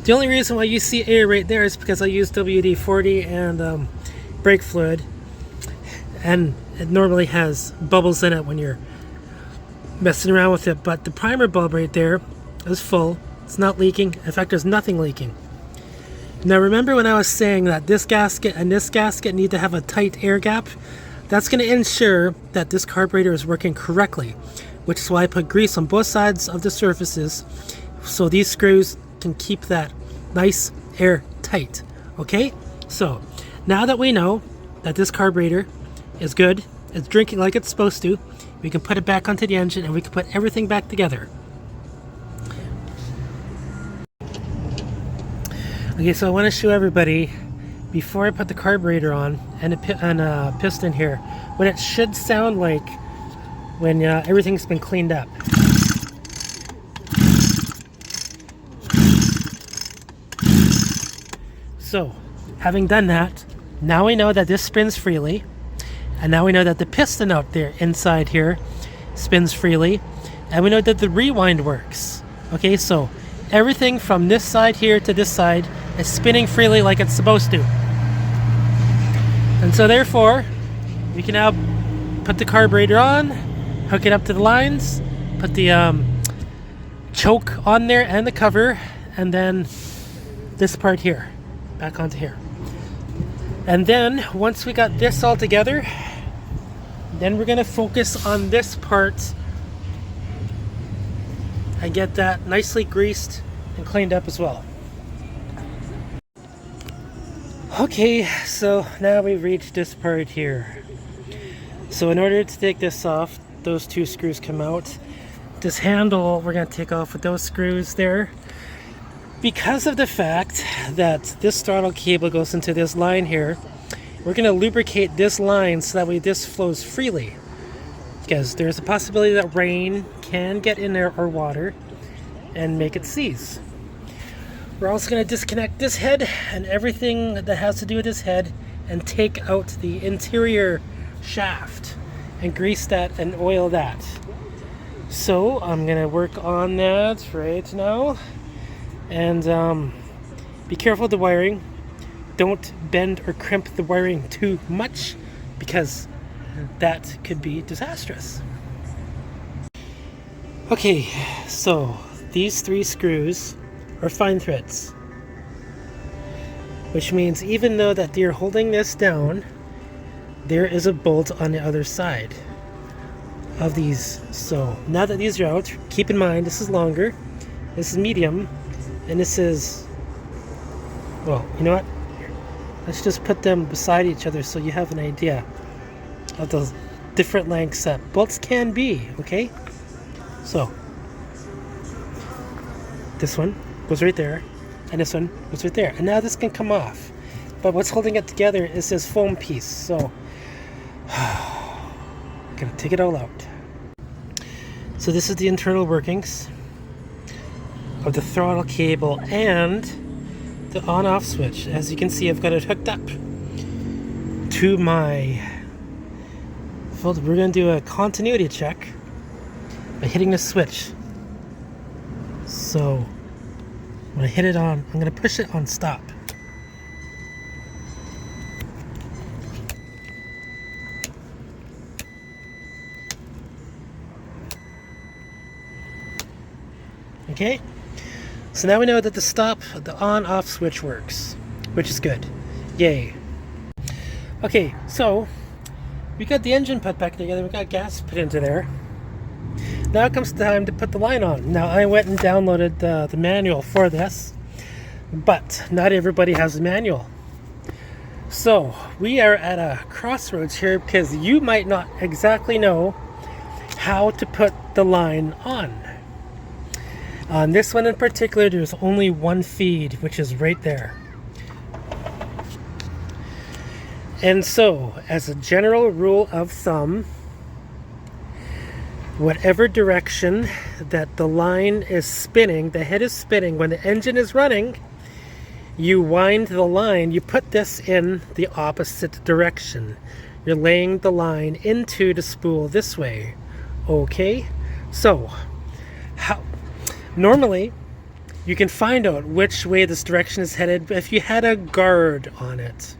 The only reason why you see air right there is because I use WD-40 and brake fluid, and it normally has bubbles in it when you're messing around with it. But the primer bulb right there is full. It's not leaking. In fact, there's nothing leaking. Now remember when I was saying that this gasket and this gasket need to have a tight air gap? That's going to ensure that this carburetor is working correctly, which is why I put grease on both sides of the surfaces so these screws can keep that nice air tight. Okay, so now that we know that this carburetor is good, it's drinking like it's supposed to, we can put it back onto the engine and we can put everything back together. Okay, so I want to show everybody before I put the carburetor on and a piston here what it should sound like when everything's been cleaned up. So, having done that, now we know that this spins freely, and now we know that the piston out there inside here spins freely, and we know that the rewind works. Okay, so everything from this side here to this side is spinning freely like it's supposed to. And so therefore, we can now put the carburetor on, hook it up to the lines, put the choke on there and the cover, and then this part here, back onto here. And then once we got this all together, then we're gonna focus on this part and get that nicely greased and cleaned up as well. Okay, so now we've reached this part here. So in order to take this off, those two screws come out. This handle we're going to take off with those screws there. Because of the fact that this throttle cable goes into this line here, we're going to lubricate this line so that way this flows freely. Because there's a possibility that rain can get in there or water and make it seize. We're also going to disconnect this head and everything that has to do with this head and take out the interior shaft and grease that and oil that. So I'm going to work on that right now, and be careful of the wiring. Don't bend or crimp the wiring too much because that could be disastrous. Okay, so these three screws are fine threads, which means even though that you're holding this down, there is a bolt on the other side of these. So now that these are out, keep in mind this is longer, this is medium, and this is, well, you know what, let's just put them beside each other so you have an idea of the different lengths that bolts can be. Okay, so this one goes right there, and this one goes right there, and now this can come off, but what's holding it together is this foam piece. So I'm gonna take it all out. So this is the internal workings of the throttle cable and the on-off switch. As you can see, I've got it hooked up to my filter. We're gonna do a continuity check by hitting the switch. So when I hit it on, I'm going to push it on stop. Okay, so now we know that the stop, the on-off switch works, which is good. Yay. Okay, so we got the engine put back together, we got gas put into there. Now it comes time to put the line on. Now I went and downloaded the manual for this, but not everybody has a manual. So we are at a crossroads here because you might not exactly know how to put the line on. On this one in particular, there's only one feed, which is right there. And so, as a general rule of thumb, whatever direction that the line is spinning, the head is spinning, when the engine is running, you wind the line, you put this in the opposite direction. You're laying the line into the spool this way. Okay? So, normally, you can find out which way this direction is headed if you had a guard on it.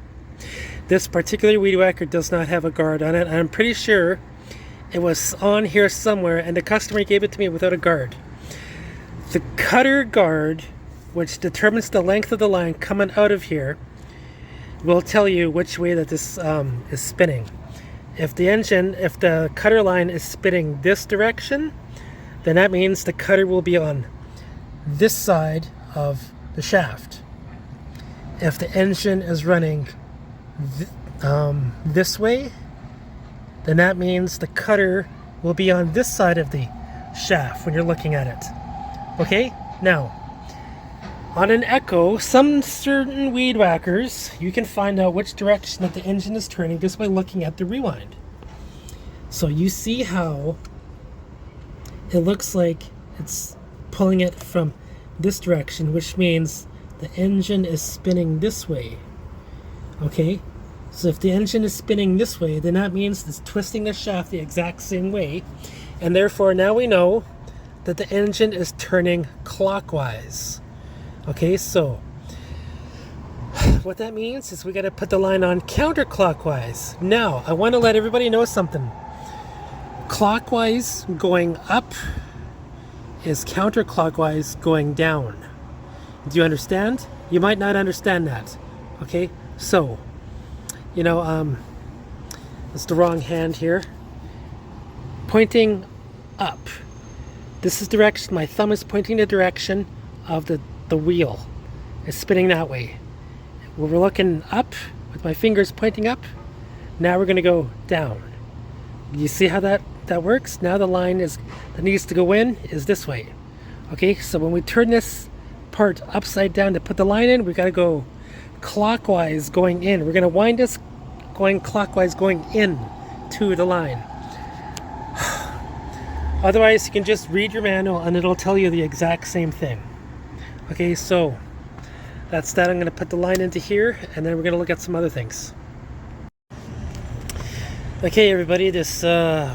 This particular weed whacker does not have a guard on it. I'm pretty sure it was on here somewhere and the customer gave it to me without a guard. The cutter guard, which determines the length of the line coming out of here, will tell you which way that this is spinning. If the cutter line is spinning this direction, then that means the cutter will be on this side of the shaft. If the engine is running this way, then that means the cutter will be on this side of the shaft when you're looking at it. Okay? Now, on an echo, some certain weed whackers, you can find out which direction that the engine is turning just by looking at the rewind. So you see how it looks like it's pulling it from this direction, which means the engine is spinning this way. Okay? So if the engine is spinning this way, then that means it's twisting the shaft the exact same way. And therefore now we know that the engine is turning clockwise. Okay, so what that means is we got to put the line on counterclockwise. Now, I want to let everybody know something. Clockwise going up is counterclockwise going down. Do you understand? You might not understand that. Okay, so, you know, it's the wrong hand here. Pointing up. This is direction, my thumb is pointing the direction of the wheel. It's spinning that way. When we're looking up, with my fingers pointing up, now we're going to go down. You see how that works? Now the line that needs to go in is this way. Okay, so when we turn this part upside down to put the line in, we got to go clockwise going in. We're going to wind this going clockwise going in to the line. Otherwise, you can just read your manual and it'll tell you the exact same thing. Okay, so that's that. I'm going to put the line into here and then we're going to look at some other things. Okay, everybody, this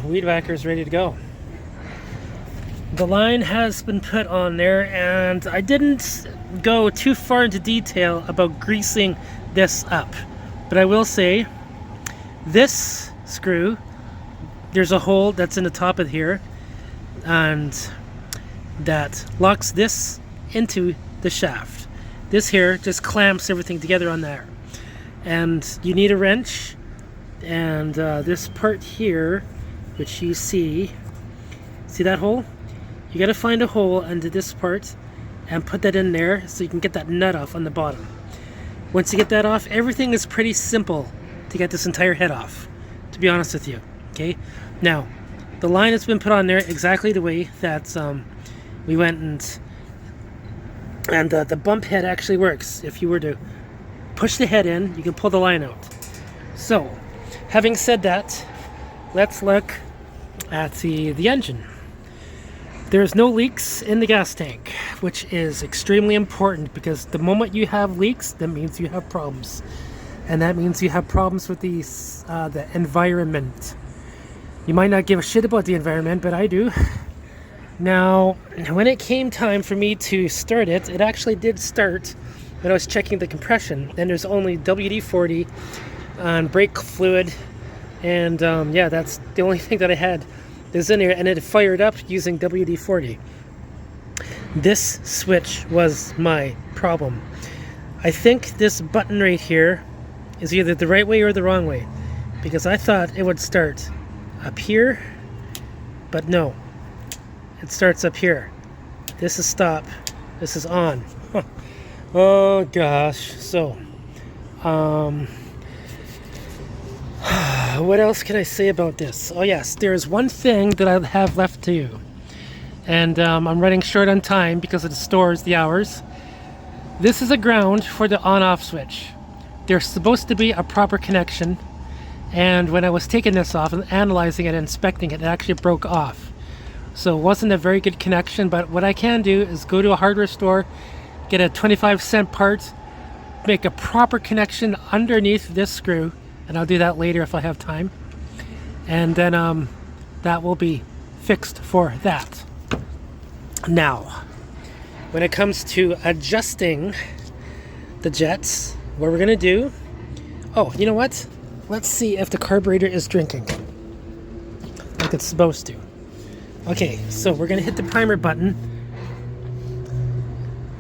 weed whacker is ready to go. The line has been put on there and I didn't go too far into detail about greasing this up. But I will say, this screw, there's a hole that's in the top of here and that locks this into the shaft. This here just clamps everything together on there. And you need a wrench, and this part here, which you see that hole? You gotta find a hole under this part and put that in there so you can get that nut off on the bottom. Once you get that off, everything is pretty simple to get this entire head off, to be honest with you. Okay, now the line has been put on there exactly the way that we went and the bump head actually works. If you were to push the head in, you can pull the line out. So, having said that, let's look at the engine. There's no leaks in the gas tank, which is extremely important because the moment you have leaks, that means you have problems. And that means you have problems with the environment. You might not give a shit about the environment, but I do. Now, when it came time for me to start it, it actually did start when I was checking the compression. And there's only WD-40 and brake fluid. And yeah, that's the only thing that I had is in here. And it fired up using WD-40. This switch was my problem. I think this button right here is either the right way or the wrong way. Because I thought it would start up here, but no, it starts up here. This is stop, this is on. Oh gosh. So what else can I say about this? Oh yes, there's one thing that I have left to do, and I'm running short on time because it stores the hours. This is a ground for the on-off switch. There's supposed to be a proper connection. And when I was taking this off and analyzing it and inspecting it, it actually broke off. So it wasn't a very good connection, but what I can do is go to a hardware store, get a 25-cent part, make a proper connection underneath this screw, and I'll do that later if I have time. And then that will be fixed for that. Now, when it comes to adjusting the jets, what we're gonna do, oh, you know what? Let's see if the carburetor is drinking like it's supposed to. Okay, so we're gonna hit the primer button.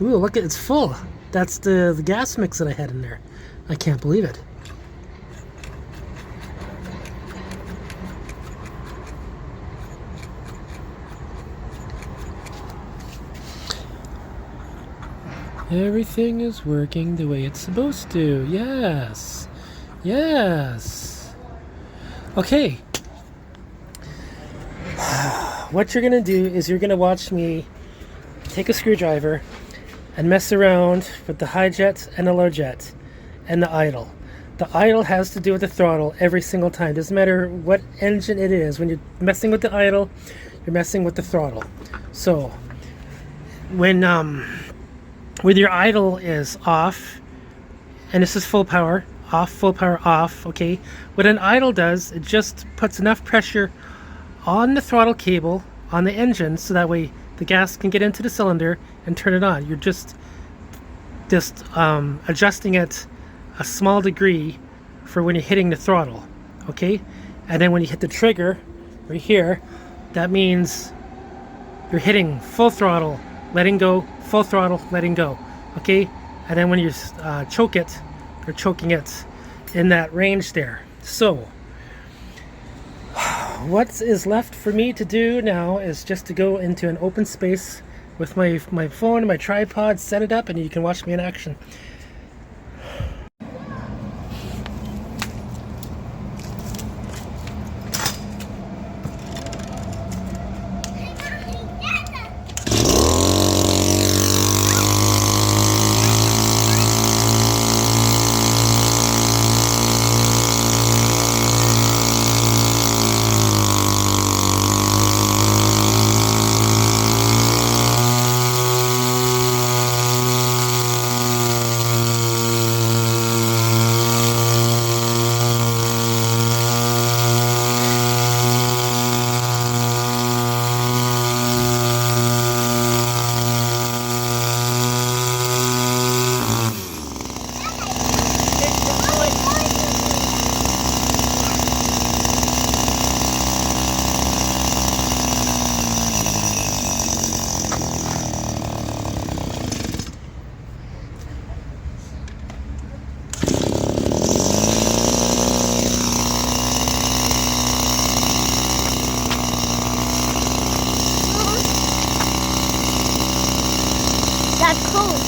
Ooh, look, it's full. That's the gas mix that I had in there. I can't believe it. Everything is working the way it's supposed to. Yes. Yes. Okay. What you're going to do is you're going to watch me take a screwdriver and mess around with the high jet and the low jet and the idle. The idle has to do with the throttle every single time. Doesn't matter what engine it is. When you're messing with the idle, you're messing with the throttle. So when your idle is off, and this is full power, off, full power, off, okay? What an idle does, it just puts enough pressure on the throttle cable on the engine so that way the gas can get into the cylinder and turn it on. You're just adjusting it a small degree for when you're hitting the throttle, okay? And then when you hit the trigger right here, that means you're hitting full throttle, letting go, full throttle, letting go, okay? And then when you choke it, or choking it in that range there. So what is left for me to do now is just to go into an open space with my phone and my tripod, set it up, and you can watch me in action. That's cool.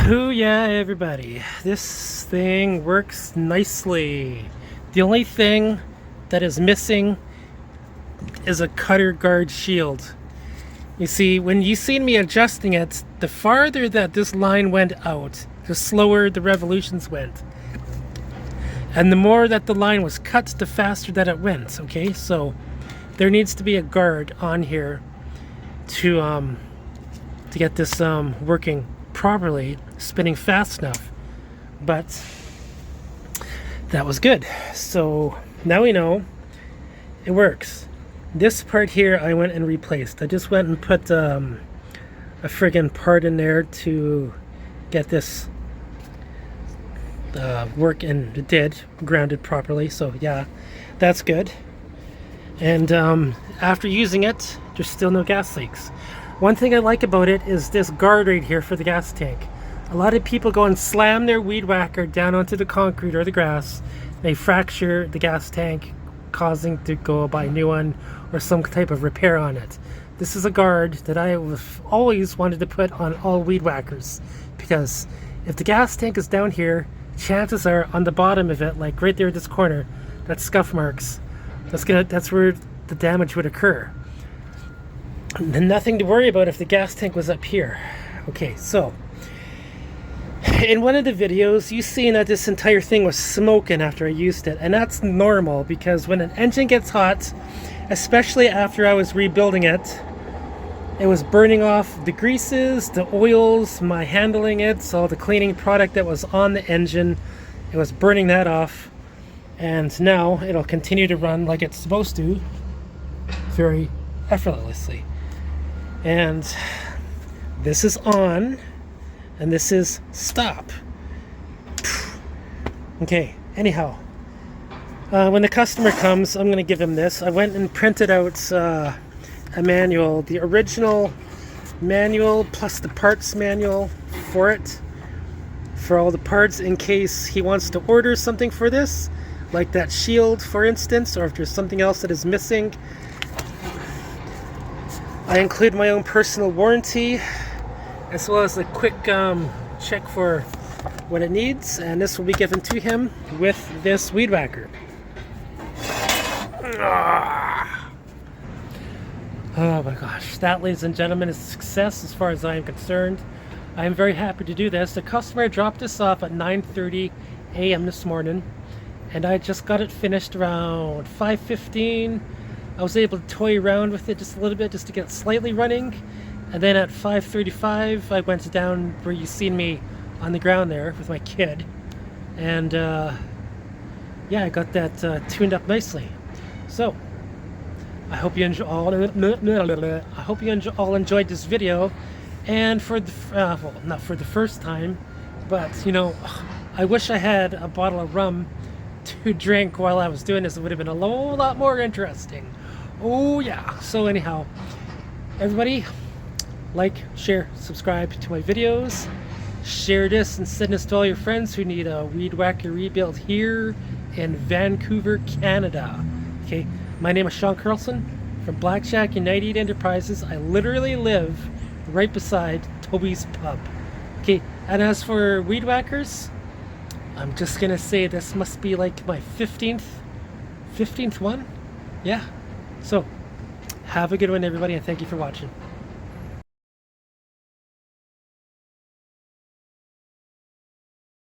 Ooh, yeah, everybody. This thing works nicely. The only thing that is missing is a cutter guard shield. You see, when you seen me adjusting it, the farther that this line went out, the slower the revolutions went. And the more that the line was cut, the faster that it went, okay? So there needs to be a guard on here to get this working properly, spinning fast enough. But that was good. So now we know it works. This part here I went and replaced. I just went and put a friggin' part in there to get this work, and it did, grounded properly, so yeah, that's good. And after using it, there's still no gas leaks. One thing I like about it is this guard right here for the gas tank. A lot of people go and slam their weed whacker down onto the concrete or the grass. They fracture the gas tank, causing to go buy a new one or some type of repair on it. This is a guard that I have always wanted to put on all weed whackers, because if the gas tank is down here, chances are on the bottom of it, like right there at this corner, that's scuff marks. That's where the damage would occur. And nothing to worry about if the gas tank was up here. Okay, so in one of the videos, you seen that this entire thing was smoking after I used it, and that's normal because when an engine gets hot, especially after I was rebuilding it, it was burning off the greases, the oils, my handling it, so the cleaning product that was on the engine, it was burning that off. And now it'll continue to run like it's supposed to, very effortlessly. And this is on, and this is stop. Okay, anyhow, when the customer comes, I'm going to give him this. I went and printed out a manual, the original manual plus the parts manual for it, for all the parts, in case he wants to order something for this, like that shield for instance, or if there's something else that is missing. I include my own personal warranty as well as a quick check for what it needs, and this will be given to him with this weed whacker. Oh my gosh, that, ladies and gentlemen, is a success as far as I am concerned. I am very happy to do this. The customer dropped this off at 9:30 a.m. this morning, and I just got it finished around 5:15. I was able to toy around with it just a little bit just to get it slightly running, and then at 5:35 I went down where you seen me on the ground there with my kid, and yeah, I got that tuned up nicely. So I hope you all enjoyed this video, and for the well, not for the first time, but you know, I wish I had a bottle of rum to drink while I was doing this. It would have been a whole lot more interesting. Oh yeah. So anyhow, everybody, like, share, subscribe to my videos, share this and send this to all your friends who need a weed whacker rebuild here in Vancouver, Canada. Okay, my name is Sean Carlson from Blackjack United Enterprises. I literally live right beside Toby's Pub. Okay, and as for weed whackers, I'm just gonna say this must be like my 15th one. Yeah. So have a good one, everybody, and thank you for watching.